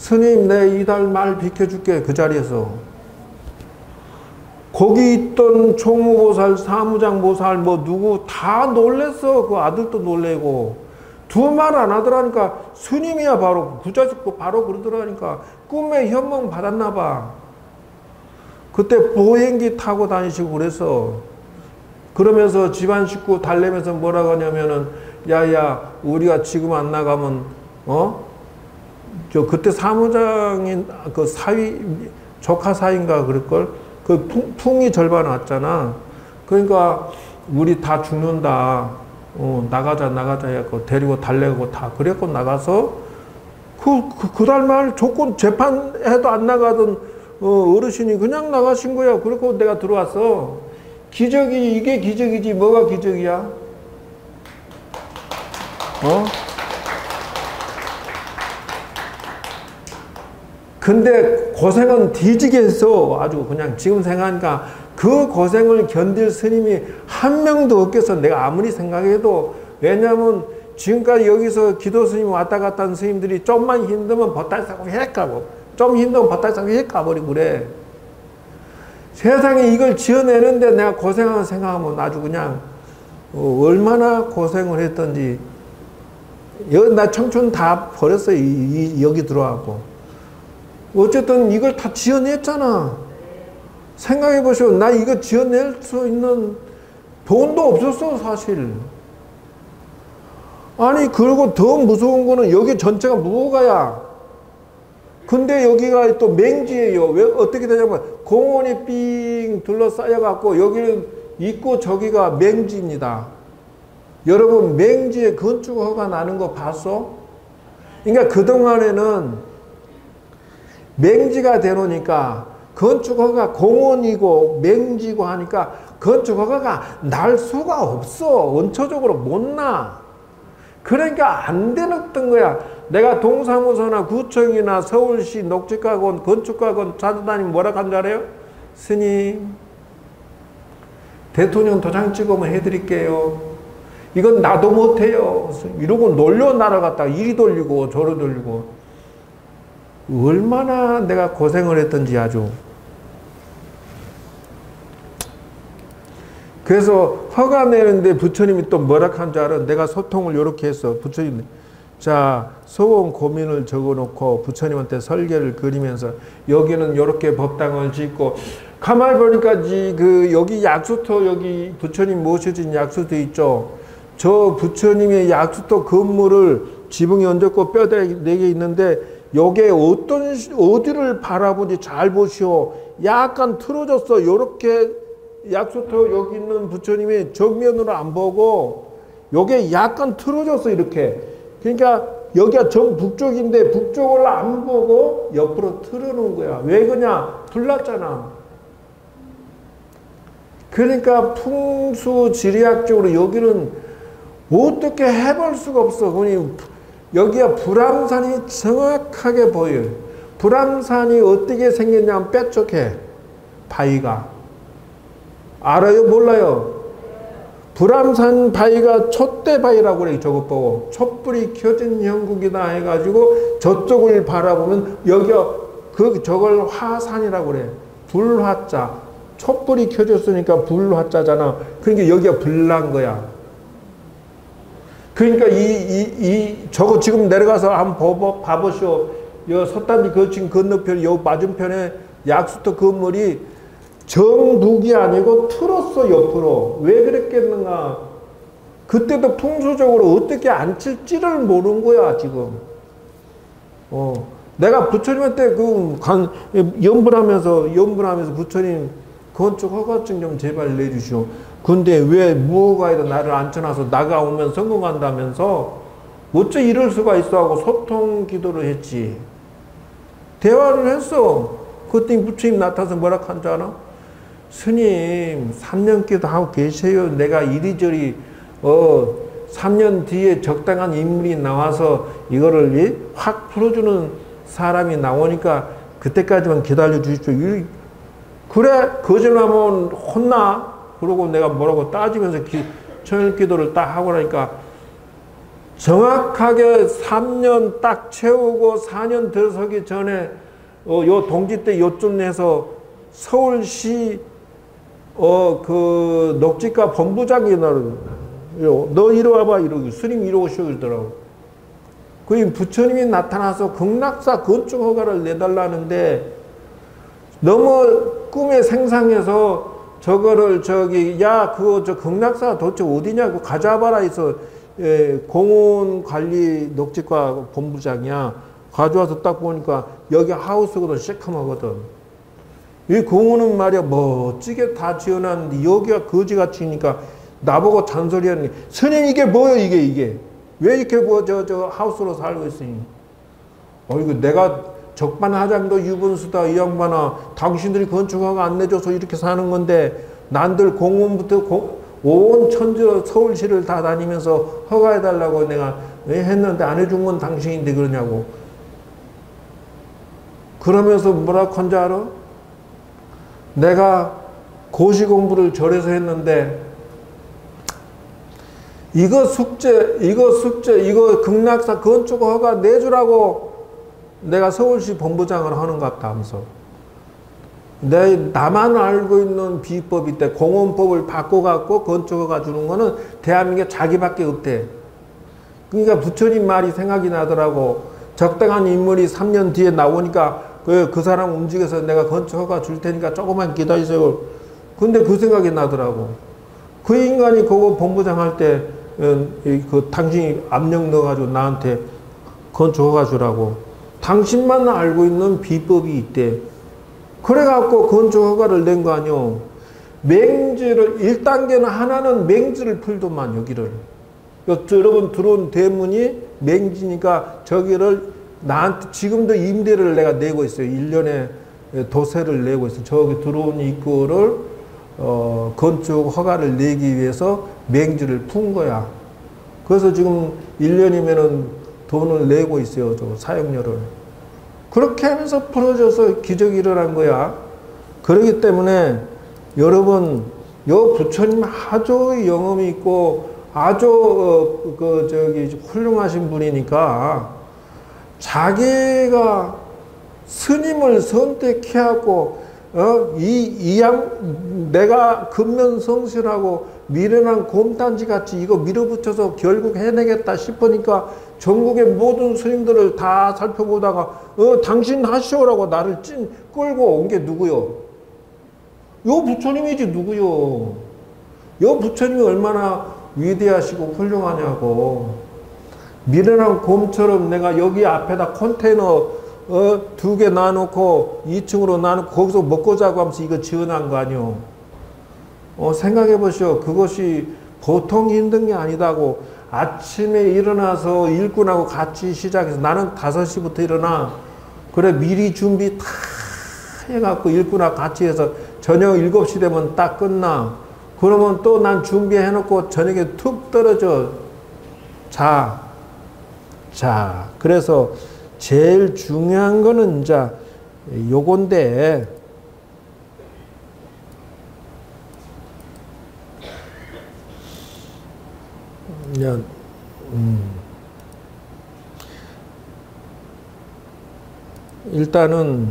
스님 내 이달 말 비켜줄게. 그 자리에서. 거기 있던 총무보살, 사무장보살 뭐 누구 다 놀랬어. 그 아들도 놀래고. 두 말 안 하더라니까. 스님이야 바로 그 자식 바로 그러더라니까. 꿈에 현몽 받았나 봐. 그때 보행기 타고 다니시고 그래서. 그러면서 집안 식구 달래면서 뭐라고 하냐면은 야야 우리가 지금 안 나가면 저 그때 사무장인 그 사위 조카 사이인가 그럴걸 그 풍이 절반 왔잖아. 그러니까 우리 다 죽는다. 나가자 해갖고 데리고 달래고 다 그랬고 나가서 그달 말 조건 재판해도 안 나가던 어르신이 그냥 나가신 거야. 그리고 내가 들어왔어. 기적이 이게 기적이지 뭐가 기적이야? 근데 고생은 뒤지게 했어. 아주 그냥 지금 생각하니까 그 고생을 견딜 스님이 한 명도 없겠어. 내가 아무리 생각해도. 왜냐면 지금까지 여기서 기도 스님 왔다 갔다 하는 스님들이 좀만 힘들면 버탈싸고 해 가고 좀 힘들면 버탈싸고 해 가버리고 그래. 세상에 이걸 지어내는데 내가 고생하는 생각하면 아주 그냥 얼마나 고생을 했던지. 나 청춘 다 버렸어요. 여기 들어와고. 어쨌든 이걸 다 지어냈잖아. 생각해 보시오. 나 이거 지어낼 수 있는 돈도 없었어 사실. 아니 그리고 더 무서운 거는 여기 전체가 무허가야. 근데 여기가 또 맹지예요. 왜 어떻게 되냐면 공원이 삥 둘러싸여 갖고 여기는 있고 저기가 맹지입니다. 여러분 맹지에 건축허가 나는 거 봤어? 그러니까 그동안에는 맹지가 되놓으니까 건축허가 공원이고 맹지고 하니까 건축허가가 날 수가 없어. 원초적으로 못 나. 그러니까 안 되었던 거야. 내가 동사무소나 구청이나 서울시 녹지과건 건축과건 찾아다니면 뭐라고 한 줄 알아요? 스님 대통령 도장 찍으면 해드릴게요. 이건 나도 못해요. 이러고 놀려 날아갔다가 이리 돌리고 저리 돌리고. 얼마나 내가 고생을 했던지 아주. 그래서 허가 내는데 부처님이 또 뭐라 한 줄 알아? 내가 소통을 이렇게 했어. 부처님 자 소원 고민을 적어놓고 부처님한테 설계를 그리면서 여기는 이렇게 법당을 짓고 가만히 보니까 여기 약수터 여기 부처님 모셔진 약수터 있죠. 저 부처님의 약수터 건물을 지붕이 얹었고 뼈대 4개 있는데 요게 어디를 바라보지 잘 보시오. 약간 틀어졌어. 요렇게 약수터 여기 있는 부처님이 정면으로 안 보고 요게 약간 틀어졌어. 이렇게. 그러니까 여기가 정북쪽인데 북쪽을 안 보고 옆으로 틀어놓은 거야. 왜 그러냐? 불났잖아. 그러니까 풍수지리학적으로 여기는 어떻게 해볼 수가 없어. 여기가 불암산이 정확하게 보여요. 불암산이 어떻게 생겼냐면 뾰족해. 바위가. 알아요? 몰라요? 불암산 바위가 촛대바위라고 그래요. 저것 보고. 촛불이 켜진 형국이다 해가지고 저쪽을 바라보면 여기가 저걸 화산이라고 그래. 불화자. 촛불이 켜졌으니까 불화자잖아. 그러니까 여기가 불난 거야. 그러니까 저거 지금 내려가서 한번 봐보시오. 여 솥단지 거친 건너편, 요 맞은편에 약수터 건물이 정북이 아니고 틀었어, 옆으로. 왜 그랬겠는가? 그때도 풍수적으로 어떻게 앉힐지를 모르는 거야, 지금. 내가 부처님한테 염불하면서 부처님 건축 허가증 좀 제발 내주시오. 근데 왜 무허가에다 나를 앉혀놔서 나가오면 성공한다면서 어째 이럴 수가 있어 하고 소통 기도를 했지. 대화를 했어. 그때 부처님 나타나서 뭐라 한 줄 알아? 스님 3년 기도하고 계세요. 내가 이리저리 3년 뒤에 적당한 인물이 나와서 이거를 확 풀어주는 사람이 나오니까 그때까지만 기다려 주십시오. 그래 거짓말하면 혼나. 그러고 내가 뭐라고 따지면서 천일 기도를 딱 하고 나니까 정확하게 3년 딱 채우고 4년 들어서기 전에 요 동지 때 요쯤 내서 서울시 그 녹지과 본부장이 너 이리 와봐 이러고 스님 이리 오시오 그러더라고. 그 부처님이 나타나서 극락사 건축 허가를 내달라는데 너무 꿈에 생상해서 저거를 그거 저 극락사 도대체 어디냐 그 가져와봐라 해서 공원관리 녹지과 본부장이야. 가져와서 딱 보니까 여기 하우스거든. 시커먼거든. 이 공원은 말이야 멋지게 다 지어놨는데 여기가 거지같이니까 나보고 잔소리하는 게 스님 이게 뭐예요 이게 왜 이렇게 저 하우스로 살고 있으니 이거 내가 적반하장도 유분수다 이 양반아 당신들이 건축허가 안 내줘서 이렇게 사는 건데 난들 공원부터 온 천지로 서울시를 다 다니면서 허가해달라고 내가 했는데 안 해준 건 당신인데 그러냐고. 그러면서 뭐라고 한줄 알아? 내가 고시 공부를 절에서 했는데 이거 숙제, 이거 극락사 건축 허가 내주라고 내가 서울시 본부장을 하는 것 같다 하면서 나만 알고 있는 비법이 있대. 공원법을 바꿔갖고 건축 허가 주는 거는 대한민국에 자기밖에 없대. 그러니까 부처님 말이 생각이 나더라고. 적당한 인물이 3년 뒤에 나오니까 그 사람 움직여서 내가 건축 허가 줄 테니까 조금만 기다리세요. 근데 그 생각이 나더라고. 그 인간이 그거 본부장 할 때 당신이 압력 넣어가지고 나한테 건축 허가 주라고. 당신만 알고 있는 비법이 있대. 그래갖고 건축 허가를 낸 거 아니오. 맹지를 1단계는 하나는 맹지를 풀더만 여기를. 여러분 들어온 대문이 맹지니까 저기를 나한테 지금도 임대를 내가 내고 있어요. 1년에 도세를 내고 있어요. 저기 들어온 입구를 건축 허가를 내기 위해서 맹지를 푼 거야. 그래서 지금 1년이면은 돈을 내고 있어요. 저 사용료를. 그렇게 하면서 풀어져서 기적이 일어난 거야. 그렇기 때문에 여러분, 요 부처님 아주 영험이 있고 아주 훌륭하신 분이니까 자기가 스님을 선택해갖고 내가 근면성실하고 미련한 곰단지 같이 이거 밀어붙여서 결국 해내겠다 싶으니까 전국의 모든 스님들을 다 살펴보다가 당신 하시오라고 나를 끌고 온 게 누구요? 요 부처님이지 누구요? 요 부처님이 얼마나 위대하시고 훌륭하냐고. 미련한 곰처럼 내가 여기 앞에다 컨테이너 2개 놔놓고 2층으로 놔놓고 거기서 먹고 자고 하면서 이거 지어놓은 거 아니오. 생각해 보시오. 그것이 보통 힘든 게 아니다고. 아침에 일어나서 일꾼하고 같이 시작해서 나는 5시부터 일어나. 그래 미리 준비 다 해갖고 일꾼하고 같이 해서 저녁 7시 되면 딱 끝나. 그러면 또 난 준비해놓고 저녁에 툭 떨어져. 자, 그래서 제일 중요한 거는 이제 요건데, 일단은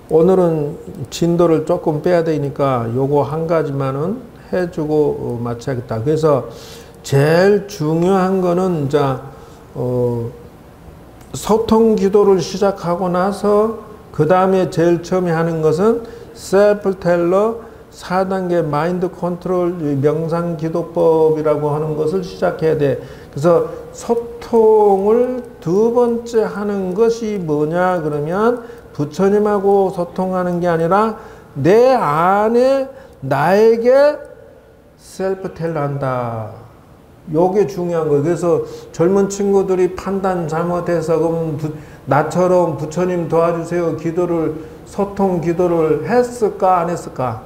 오늘은 진도를 조금 빼야 되니까 요거 한 가지만은 해주고 마쳐야겠다. 그래서 제일 중요한 거는 이제 소통 기도를 시작하고 나서 그 다음에 제일 처음에 하는 것은 셀프 텔러 4단계 마인드 컨트롤 명상 기도법이라고 하는 것을 시작해야 돼. 그래서 소통을 두 번째 하는 것이 뭐냐 그러면 부처님하고 소통하는 게 아니라 내 안에 나에게 셀프 텔러 한다. 요게 중요한 거예요. 그래서 젊은 친구들이 판단 잘못해서 그럼 나처럼 부처님 도와주세요 기도를 소통 기도를 했을까 안 했을까?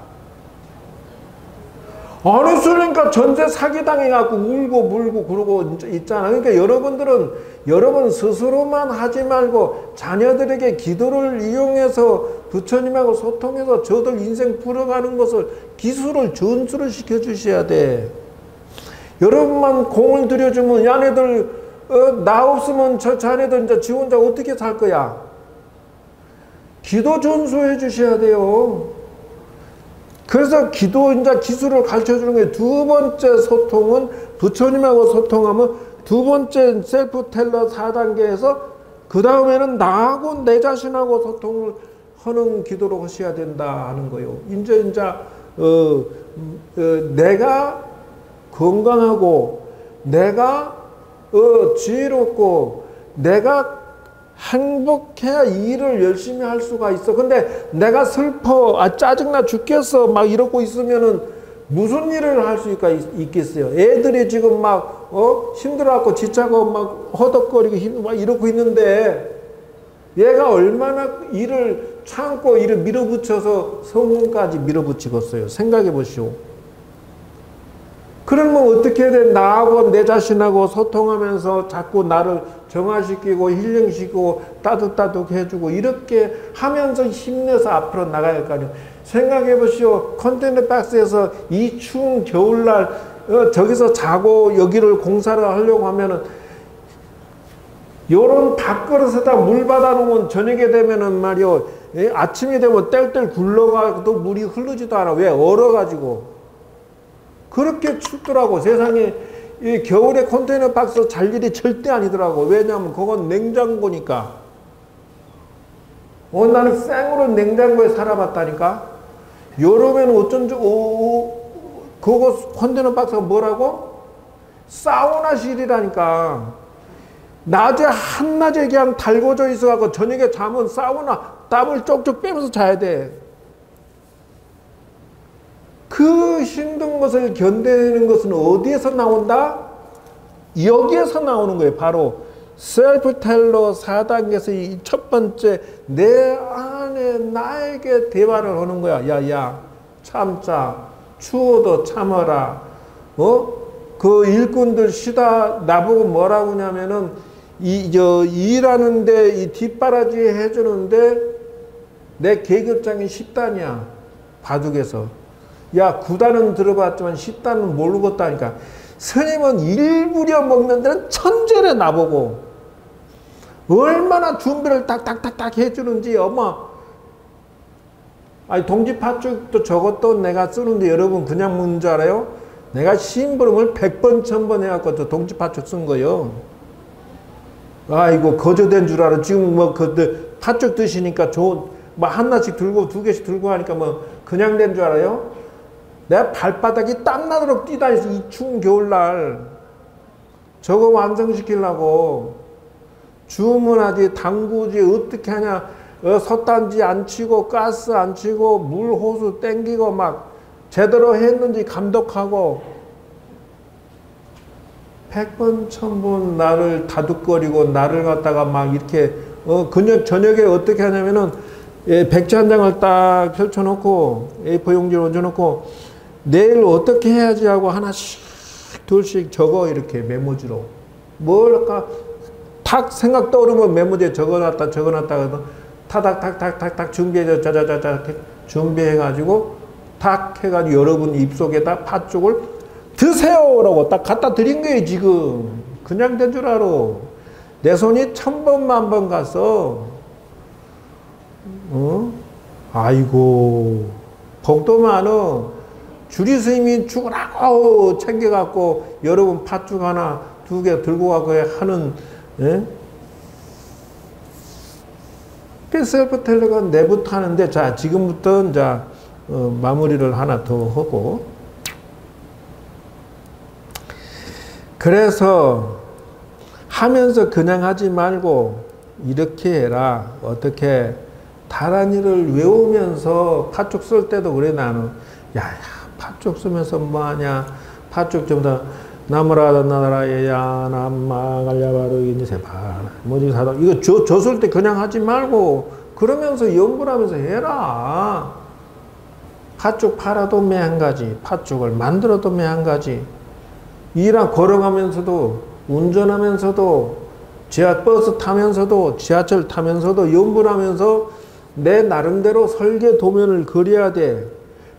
안 했으니까 전세 사기당해갖고 울고 물고 그러고 있잖아. 그러니까 여러분들은 여러분 스스로만 하지 말고 자녀들에게 기도를 이용해서 부처님하고 소통해서 저들 인생 풀어가는 것을 기술을 전수를 시켜주셔야 돼. 여러분만 공을 들여주면 야네들 나 없으면 저 자네들 이제 지 혼자 어떻게 살 거야? 기도 전수해 주셔야 돼요. 그래서 기도 이제 기술을 가르쳐 주는 게 두 번째 소통은 부처님하고 소통하면 두 번째 셀프 텔러 4단계에서 그 다음에는 나하고 내 자신하고 소통을 하는 기도로 하셔야 된다 하는 거예요. 이제 내가 건강하고 내가 지혜롭고 내가 행복해야 일을 열심히 할 수가 있어. 근데 내가 슬퍼, 짜증나 죽겠어 막 이러고 있으면은 무슨 일을 할 수 있겠어요? 애들이 지금 막 힘들어갖고 지차고 막 허덕거리고 막 이러고 있는데 얘가 얼마나 일을 참고 일을 밀어붙여서 성공까지 밀어붙이겠어요. 생각해 보시오. 그러면 어떻게 해야 돼? 나하고 내 자신하고 소통하면서 자꾸 나를 정화시키고 힐링시키고 따뜻따뜻 해주고 이렇게 하면서 힘내서 앞으로 나가야 할 거 아니에요. 생각해 보시오. 컨테이너 박스에서 이 추운 겨울날 저기서 자고 여기를 공사를 하려고 하면은 요런 밥그릇에다 물 받아 놓으면 저녁에 되면은 말이요. 아침이 되면 뗄뗄 굴러가도 물이 흐르지도 않아. 왜? 얼어가지고. 그렇게 춥더라고. 세상에 이 겨울에 컨테이너 박스 잘 일이 절대 아니더라고. 왜냐하면 그건 냉장고니까. 나는 생으로 냉장고에 살아봤다니까. 여름에는 어쩐지 그거 컨테이너 박스가 뭐라고? 사우나실이라니까. 낮에 한낮에 그냥 달궈져 있어갖고 저녁에 자면 사우나 땀을 쪽쪽 빼면서 자야 돼. 그 힘든 것을 견뎌내는 것은 어디에서 나온다? 여기에서 나오는 거예요. 바로 셀프 텔러 4단계에서 이 첫 번째 내 안에 나에게 대화를 하는 거야. 야야 참자. 추워도 참아라. 그 일꾼들 쉬다 나보고 뭐라고 하냐면은 일하는데 이 뒷바라지 해주는데 내 계급장이 10단이야. 바둑에서. 야 9단은 들어봤지만 10단은 모르겠다니까. 스님은 일부려 먹는 데는 천재래 나보고. 얼마나 준비를 딱딱딱딱 해주는지 어머. 아니 동지파죽도 저것도 내가 쓰는데 여러분 그냥 먹는 줄 알아요? 내가 심부름을 100번 1000번 해갖고 저 동지파죽 쓴 거요. 아이고 거저된 줄 알아. 지금 뭐 그 팥죽 드시니까 뭐 하나씩 들고 2개씩 들고 하니까 뭐 그냥 된 줄 알아요? 내가 발바닥이 땀나도록 뛰다니서 이 추운 겨울날 저거 완성시키려고 주문하지 당구지 어떻게 하냐. 솥단지 안 치고 가스 안 치고 물 호수 땡기고 막 제대로 했는지 감독하고 100번 1000번 나를 다독거리고 나를 갖다가 막 이렇게 그냥 저녁에 어떻게 하냐면은 백지 한 장을 딱 펼쳐놓고 A4 용지를 얹어놓고 내일 어떻게 해야지 하고 하나씩 둘씩 적어. 이렇게 메모지로 뭘 할까 탁 생각 떠오르면 메모지에 적어놨다 타닥탁탁탁탁 준비해서 짜자자자 준비해가지고 탁 해가지고 여러분 입속에다 팥죽을 드세요라고 딱 갖다 드린 거예요. 지금 그냥 된 줄 알아. 내 손이 1000번 1000번 가서 아이고 복도 많어. 주리 스님이 죽으라고 챙겨갖고 여러분 팥죽 하나 2개 들고 가고 하는 셀프 텔러가 내부터 하는데 자 지금부터 이제 마무리를 하나 더 하고 그래서 하면서 그냥 하지 말고 이렇게 해라. 어떻게 다른 일을 외우면서 팥죽 쓸 때도 그래. 나는 야야 팥죽 쓰면서 뭐하냐. 팥죽 좀 더 나무라 나라에야 남마 갈야바로 인세바 뭐지 사다 이거 줬을 때 그냥 하지 말고 그러면서 연구를 하면서 해라. 팥죽 팔아도 매한 가지, 팥죽을 만들어도 매한 가지. 일하 걸어가면서도 운전하면서도 버스 타면서도 지하철 타면서도 연구를 하면서 내 나름대로 설계 도면을 그려야 돼.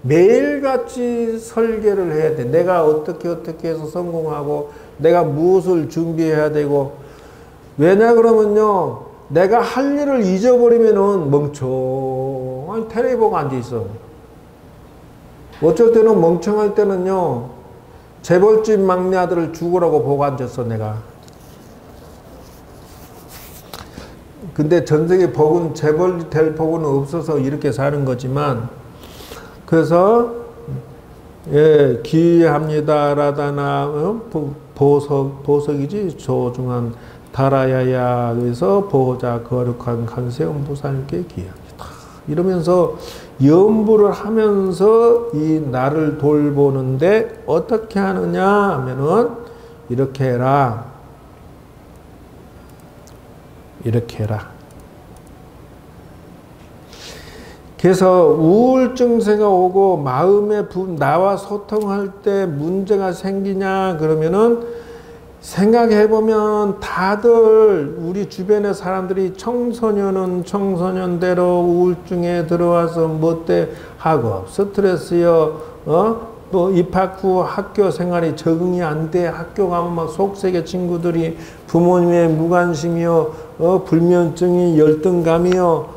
매일같이 설계를 해야 돼. 내가 어떻게 해서 성공하고 내가 무엇을 준비해야 되고. 왜냐 그러면요, 내가 할 일을 잊어버리면은 멍청한 테레비보고 앉아있어. 어쩔 때는 멍청할 때는요, 재벌집 막내 아들을 죽으라고 보고 앉았어, 내가. 근데 전생에 복은, 재벌 될 복은 없어서 이렇게 사는 거지만, 그래서, 예, 기합니다라다나, 보석이지, 소중한 달아야야, 그래서 보호자 거룩한 간세음 부사님께 기합니다. 이러면서 염불을 하면서 이 나를 돌보는데 어떻게 하느냐 하면은 이렇게 해라. 이렇게 해라. 그래서 우울증세가 오고 마음의 나와 소통할 때 문제가 생기냐 그러면은 생각해보면 다들 우리 주변의 사람들이 청소년은 청소년대로 우울증에 들어와서 뭐때 학업 스트레스요, 또 입학 후 학교 생활이 적응이 안 돼. 학교 가면 막 속세계 친구들이 부모님의 무관심이요, 불면증이 열등감이요,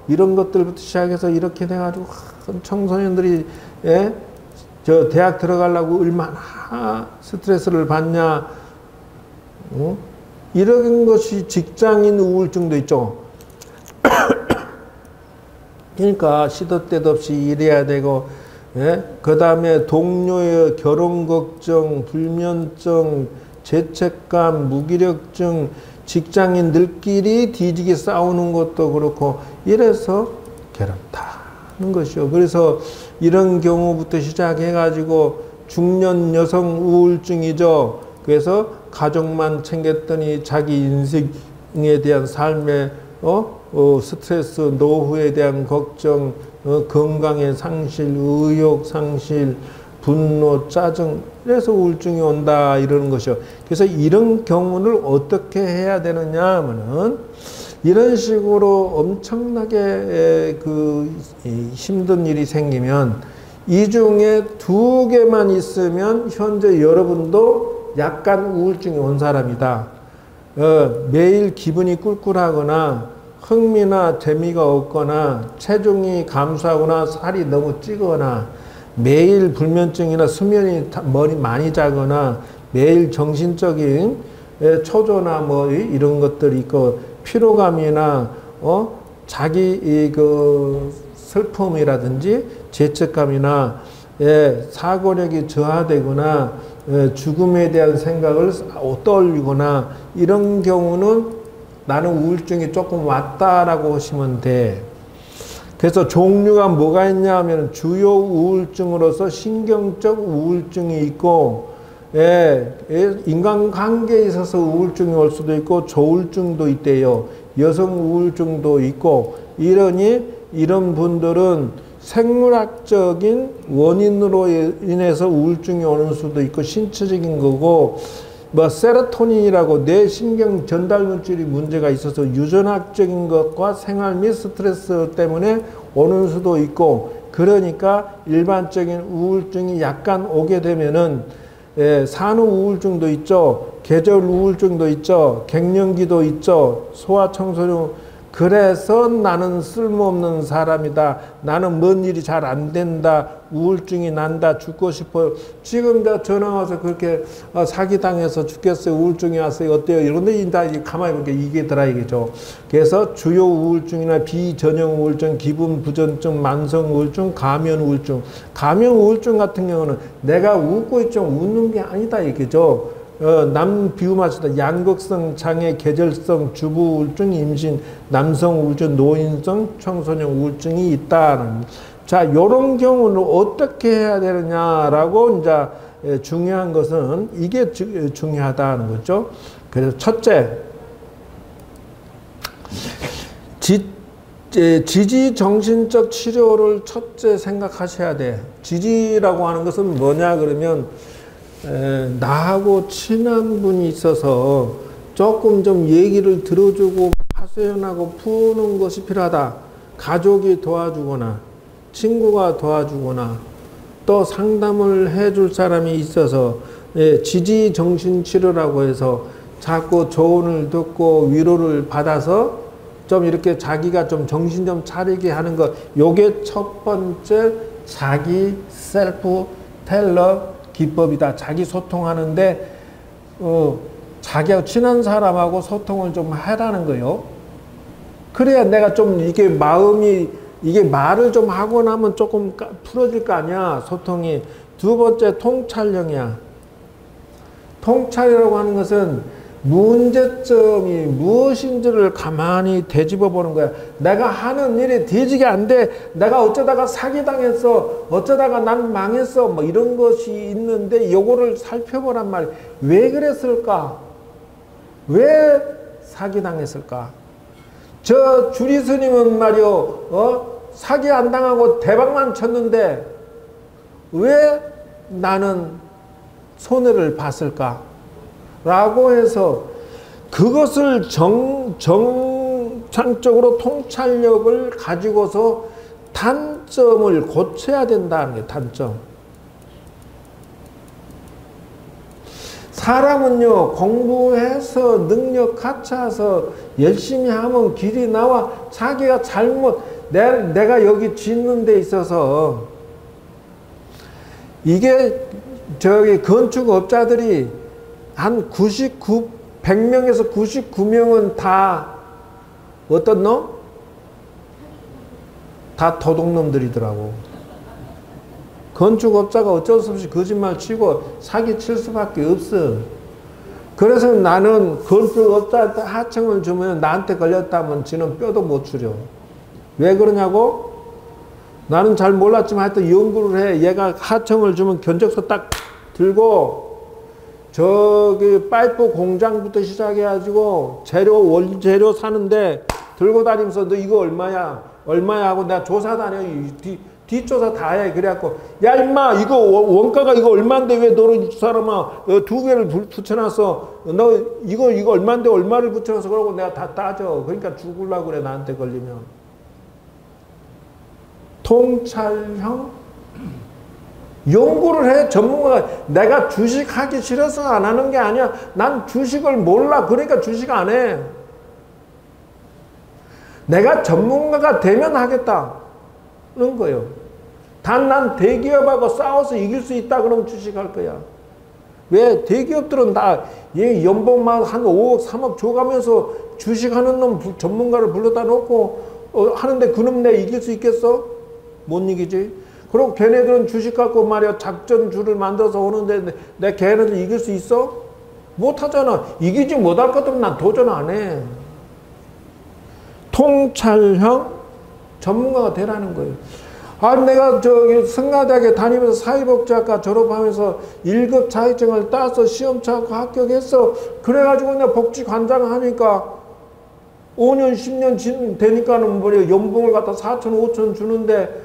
이런 것들부터 시작해서 이렇게 돼가지고 청소년들이, 예? 저 대학 들어가려고 얼마나 스트레스를 받냐. 이런 것이 직장인 우울증도 있죠. 그러니까 시도 때도 없이 일해야 되고, 예? 그 다음에 동료의 결혼 걱정, 불면증, 죄책감, 무기력증, 직장인들끼리 뒤지게 싸우는 것도 그렇고, 이래서 괴롭다는 것이요. 그래서 이런 경우부터 시작해가지고 중년 여성 우울증이죠. 그래서 가족만 챙겼더니 자기 인생에 대한 삶의 스트레스, 노후에 대한 걱정, 건강의 상실, 의욕 상실, 분노, 짜증, 그래서 우울증이 온다 이러는 것이요. 그래서 이런 경우를 어떻게 해야 되느냐 하면은 이런 식으로 엄청나게 힘든 일이 생기면 이 중에 2개만 있으면 현재 여러분도 약간 우울증이 온 사람이다. 매일 기분이 꿀꿀하거나 흥미나 재미가 없거나 체중이 감소하거나 살이 너무 찌거나 매일 불면증이나 수면이 머리 많이 자거나 매일 정신적인 초조나 뭐 이런 것들이 있고 피로감이나 자기 슬픔이라든지 죄책감이나 사고력이 저하되거나 죽음에 대한 생각을 떠올리거나 이런 경우는 나는 우울증이 조금 왔다라고 하시면 돼. 그래서 종류가 뭐가 있냐 하면 주요 우울증으로서 신경적 우울증이 있고, 인간관계에 있어서 우울증이 올 수도 있고 조울증도 있대요. 여성 우울증도 있고, 이런 분들은 생물학적인 원인으로 인해서 우울증이 오는 수도 있고 신체적인 거고, 뭐 세로토닌이라고 뇌신경 전달 물질이 문제가 있어서 유전학적인 것과 생활 및 스트레스 때문에 오는 수도 있고, 그러니까 일반적인 우울증이 약간 오게 되면은 산후 우울증도 있죠, 계절 우울증도 있죠, 갱년기도 있죠, 소아청소년. 그래서 나는 쓸모없는 사람이다. 나는 뭔 일이 잘 안 된다. 우울증이 난다. 죽고 싶어요. 지금 전화 와서 그렇게 사기당해서 죽겠어요. 우울증이 왔어요. 어때요? 이런데 가만히 보니까 이게 들어 이게죠. 그래서 주요 우울증이나 비전형 우울증, 기분 부전증, 만성 우울증, 가면 우울증. 가면 우울증 같은 경우는 내가 웃고 있죠. 웃는 게 아니다 이게죠. 남 비유마시다. 양극성 장애, 계절성 주부 우울증, 임신, 남성 우울증, 노인성 청소년 우울증이 있다는. 자, 요런 경우는 어떻게 해야 되느냐라고 이제 중요한 것은 이게 중요하다는 거죠. 그래서 첫째, 지지 정신적 치료를 첫째 생각하셔야 돼. 지지라고 하는 것은 뭐냐 그러면 나하고 친한 분이 있어서 조금 좀 얘기를 들어주고 하소연하고 푸는 것이 필요하다. 가족이 도와주거나 친구가 도와주거나 또 상담을 해줄 사람이 있어서 지지정신치료라고 해서 자꾸 조언을 듣고 위로를 받아서 좀 이렇게 자기가 좀 정신 좀 차리게 하는 것, 요게 첫 번째 자기 셀프 텔러 기법이다. 자기 소통하는데 자기하고 친한 사람하고 소통을 좀 하라는 거요. 그래야 내가 좀 이게 마음이 이게 말을 좀 하고 나면 조금 풀어질 거 아니야, 소통이. 두 번째 통찰형이야. 통찰이라고 하는 것은 문제점이 무엇인지를 가만히 되짚어 보는 거야. 내가 하는 일이 뒤지게 안 돼. 내가 어쩌다가 사기당했어. 어쩌다가 난 망했어. 뭐 이런 것이 있는데 요거를 살펴보란 말이야. 왜 그랬을까? 왜 사기당했을까? 저 주리 스님은 말이요, 사기 안 당하고 대박만 쳤는데 왜 나는 손해를 봤을까? 라고 해서 그것을 정상적으로 통찰력을 가지고서 단점을 고쳐야 된다는 게 단점. 사람은요, 공부해서 능력 갖춰서 열심히 하면 길이 나와. 자기가 잘못, 내가 여기 짓는 데 있어서 이게 저기 건축업자들이 한 100명에서 99명은 다 어떤 놈? 다 도둑놈들이더라고. 건축업자가 어쩔 수 없이 거짓말 치고 사기 칠 수밖에 없어. 그래서 나는 건축업자한테 하청을 주면 나한테 걸렸다면 지는 뼈도 못 추려. 왜 그러냐고? 나는 잘 몰랐지만 하여튼 연구를 해. 얘가 하청을 주면 견적서 딱 들고 저기 파이프 공장부터 시작해가지고 원재료 사는데 들고 다니면서 너 이거 얼마야? 얼마야? 하고 내가 조사 다녀. 뒷조사 다 해. 그래갖고 야 임마 이거 원가가 이거 얼마인데 왜 너는 사람아 두 개를 붙여놨어. 너 이거 얼마인데 얼마를 붙여놨어. 그러고 내가 다 따져. 그러니까 죽으려고 그래 나한테 걸리면. 통찰형? 연구를 해. 전문가가. 내가 주식하기 싫어서 안 하는 게 아니야. 난 주식을 몰라. 그러니까 주식 안 해. 내가 전문가가 되면 하겠다. 그런 거예요. 단 난 대기업하고 싸워서 이길 수 있다 그러면 주식할 거야. 왜? 대기업들은 다 얘 연봉만 한 5억 3억 줘가면서 주식하는 놈 전문가를 불러다 놓고 하는데 그놈 내 이길 수 있겠어? 못 이기지. 그리고 걔네들은 주식 갖고 말이야 작전주를 만들어서 오는데 내 걔네들 이길 수 있어? 못하잖아. 이기지 못할 것 같으면 난 도전 안 해. 통찰형 전문가가 되라는 거예요. 아, 내가 저기 성가대학에 다니면서 사회복지학과 졸업하면서 1급 자격증을 따서 시험 쳐갖고 합격했어. 그래가지고 내가 복지관장 하니까 5년, 10년 되니까는 뭐래 연봉을 갖다 4천, 5천 주는데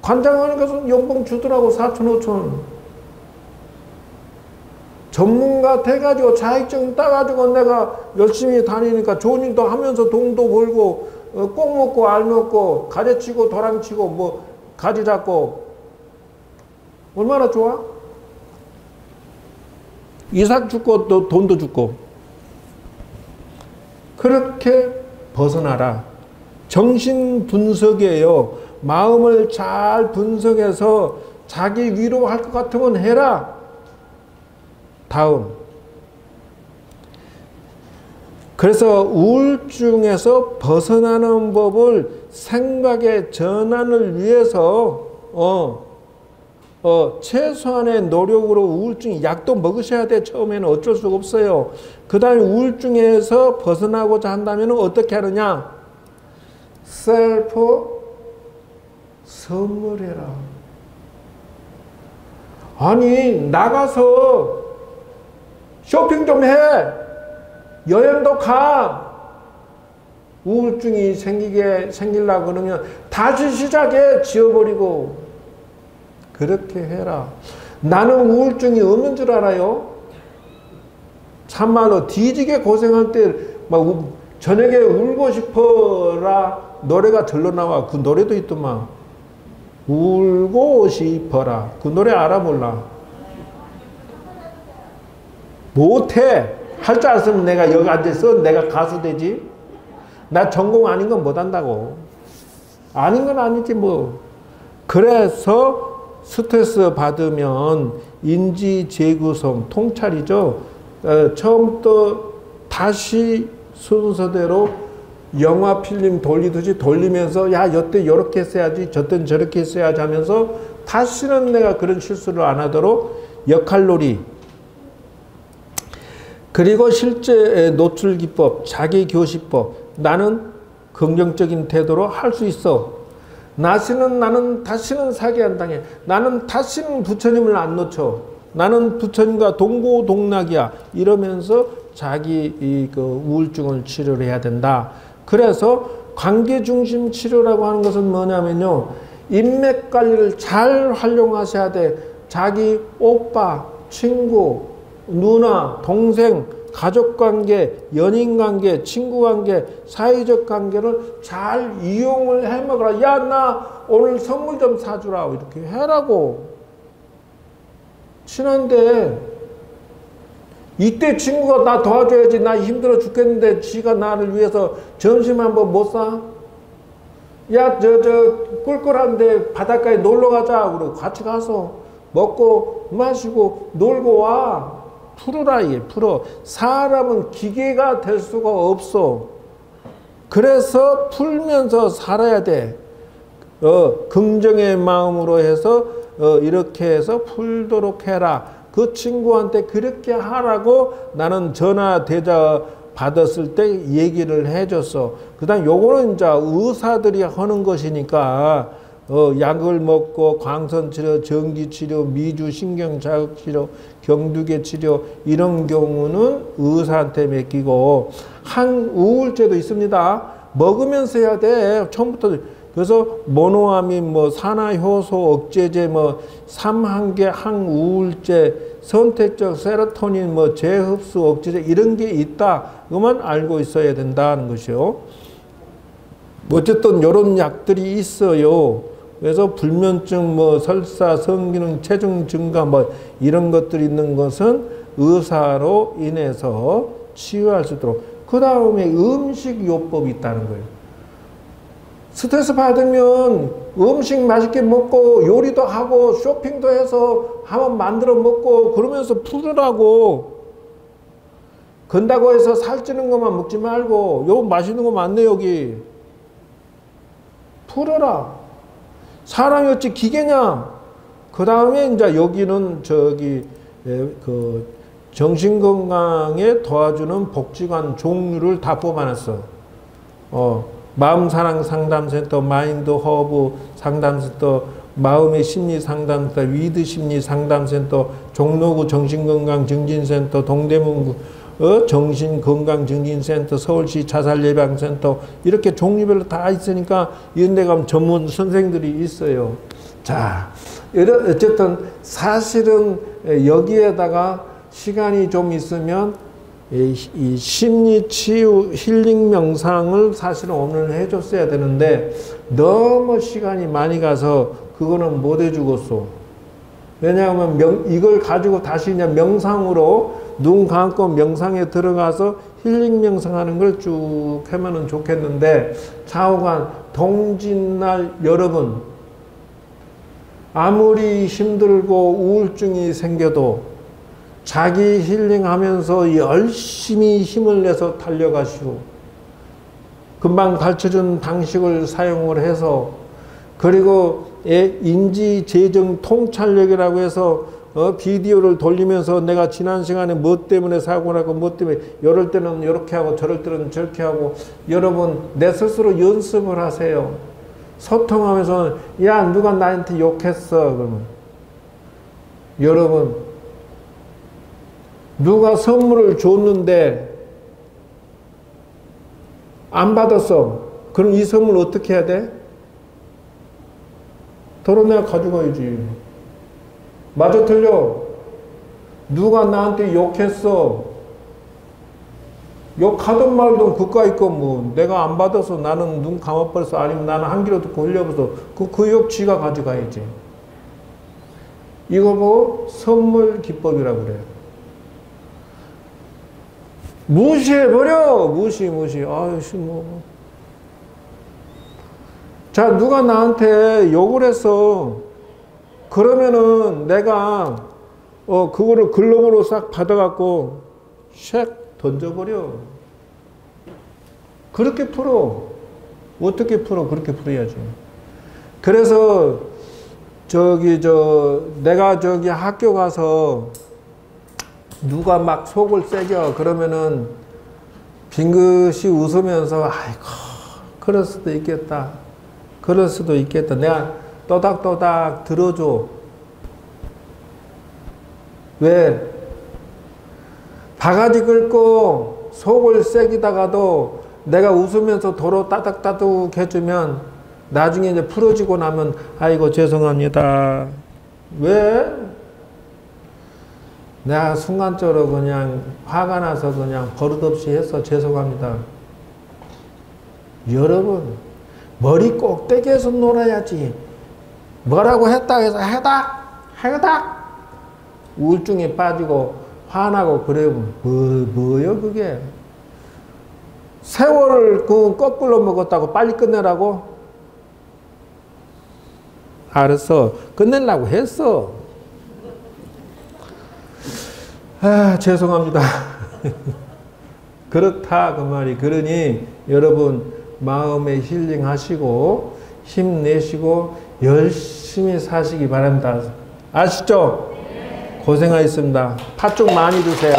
관장하니까 연봉 주더라고. 4천, 5천. 전문가 돼가지고 자격증 따가지고 내가 열심히 다니니까 좋은 일도 하면서 돈도 벌고 꼭 먹고 알 먹고 가재치고 도랑치고 뭐 가지 잡고 얼마나 좋아? 이삭 죽고 또 돈도 죽고. 그렇게 벗어나라. 정신 분석이에요. 마음을 잘 분석해서 자기 위로할 것 같으면 해라. 다음. 그래서 우울증에서 벗어나는 법을 생각의 전환을 위해서 최소한의 노력으로 우울증 약도 먹으셔야 돼. 처음에는 어쩔 수가 없어요. 그 다음에 우울증에서 벗어나고자 한다면 어떻게 하느냐? 셀프 선물해라. 아니 나가서 쇼핑 좀 해. 여행도 가. 우울증이 생기려고 그러면 다시 시작해. 지워버리고. 그렇게 해라. 나는 우울증이 없는 줄 알아요. 참말로 뒤지게 고생할 때 막 저녁에 울고 싶어라 노래가 절로 나와. 그 노래도 있더만. 울고 싶어라. 그 노래 알아 몰라? 못해. 할 줄 알았으면 내가 여기 앉아서 내가 가수 되지. 나 전공 아닌 건 못한다고. 아닌 건 아니지 뭐. 그래서 스트레스 받으면 인지 재구성, 통찰이죠. 처음부터 다시 순서대로 영화 필름 돌리듯이 돌리면서 야 여태 이렇게 했어야지 저땐 저렇게 했어야지 하면서 다시는 내가 그런 실수를 안 하도록 역할놀이, 그리고 실제 노출 기법, 자기교시법. 나는 긍정적인 태도로 할 수 있어. 나는 다시는 사기 안 당해. 나는 다시는 부처님을 안 놓쳐. 나는 부처님과 동고동락이야. 이러면서 자기 그 우울증을 치료를 해야 된다. 그래서 관계중심 치료라고 하는 것은 뭐냐면요. 인맥 관리를 잘 활용하셔야 돼. 자기 오빠, 친구, 누나, 동생, 가족관계, 연인관계, 친구관계, 사회적 관계를 잘 이용을 해먹으라. 야, 나 오늘 선물 좀 사주라. 이렇게 해라고. 친한데 이때 친구가 나 도와줘야지. 나 힘들어 죽겠는데 지가 나를 위해서 점심 한번 못 사? 야, 저 꿀꿀한데 바닷가에 놀러 가자. 그러고 같이 가서 먹고 마시고 놀고 와. 풀어라. 이게 풀어. 사람은 기계가 될 수가 없어. 그래서 풀면서 살아야 돼. 긍정의 마음으로 해서 이렇게 해서 풀도록 해라. 그 친구한테 그렇게 하라고 나는 전화 대자 받았을 때 얘기를 해줬어. 그 다음 요거는 이제 의사들이 하는 것이니까 약을 먹고 광선치료, 전기치료, 미주신경자극치료, 경두개치료 이런 경우는 의사한테 맡기고 항우울제도 있습니다. 먹으면서 해야 돼. 처음부터. 그래서 모노아민, 산화효소 억제제, 삼한계 항우울제, 선택적 세로토닌, 재흡수 억제제 이런 게 있다. 그것만 알고 있어야 된다는 것이요. 어쨌든 이런 약들이 있어요. 그래서 불면증, 설사, 성기능, 체중 증가, 이런 것들이 있는 것은 의사로 인해서 치유할 수 있도록. 그 다음에 음식요법이 있다는 거예요. 스트레스 받으면 음식 맛있게 먹고 요리도 하고 쇼핑도 해서 한번 만들어 먹고 그러면서 풀으라고. 건다고 해서 살찌는 것만 먹지 말고 요 맛있는 거 많네 여기. 풀어라. 사람이 어찌 기계냐. 그 다음에 이제 여기는 그 정신건강에 도와주는 복지관 종류를 다 뽑아놨어. 마음사랑 상담센터, 마인드 허브 상담센터, 마음의 심리 상담센터, 위드 심리 상담센터, 종로구 정신건강 증진센터, 동대문구 정신건강증진센터, 서울시 자살예방센터 이렇게 종류별로 다 있으니까 이런 데 가면 전문 선생들이 있어요. 자, 어쨌든 사실은 여기에다가 시간이 좀 있으면 이 심리치유 힐링 명상을 사실은 오늘 해줬어야 되는데 너무 시간이 많이 가서 그거는 못 해주겠어. 왜냐하면 이걸 가지고 다시 그냥 명상으로 눈 감고 명상에 들어가서 힐링 명상하는 걸 쭉 하면 좋겠는데 좌우간 동짓날 여러분 아무리 힘들고 우울증이 생겨도 자기 힐링하면서 열심히 힘을 내서 달려가시오. 금방 가르쳐준 방식을 사용을 해서 그리고 인지 재정 통찰력이라고 해서 비디오를 돌리면서 내가 지난 시간에 뭐 때문에 사고 나고 뭐 때문에 이럴 때는 이렇게 하고 저럴 때는 저렇게 하고 여러분 내 스스로 연습을 하세요. 소통하면서 야 누가 나한테 욕했어 그러면 여러분 누가 선물을 줬는데 안 받았어. 그럼 이 선물 어떻게 해야 돼? 더러 내가 가져가야지. 맞아 틀려? 누가 나한테 욕했어. 욕하던 말도 그까이 거 뭐 내가 안 받아서 나는 눈 감아버렸어. 아니면 나는 한 귀로 듣고 흘려버려서 그 욕 지가 가져가야지. 이거 보고 선물 기법이라고 그래요. 무시해버려. 무시. 아유씨 뭐. 자, 누가 나한테 욕을 했어. 그러면은 내가 그거를 글러브로 싹 받아갖고 샥 던져버려. 그렇게 풀어. 어떻게 풀어? 그렇게 풀어야지. 그래서 내가 학교 가서 누가 막 속을 새겨 그러면은 빙긋이 웃으면서 아이고 그럴 수도 있겠다. 그럴 수도 있겠다. 내가 또닥또닥 들어줘. 왜? 바가지 긁고 속을 새기다가도 내가 웃으면서 도로 따닥따닥 해주면 나중에 이제 풀어지고 나면 아이고 죄송합니다. 왜? 내가 순간적으로 그냥 화가 나서 그냥 버릇없이 해서 죄송합니다. 여러분 머리 꼭대기에서 놀아야지. 뭐라고 했다 해서 해닥 우울증에 빠지고 화나고 그래요. 뭐요 그게? 세월을 그 거꾸로 먹었다고 빨리 끝내라고? 알았어. 끝내려고 했어. 아, 죄송합니다. 그렇다 그 말이. 그러니 여러분 마음에 힐링하시고 힘내시고 열심히 사시기 바랍니다. 아시죠? 고생하셨습니다. 팥 좀 많이 드세요.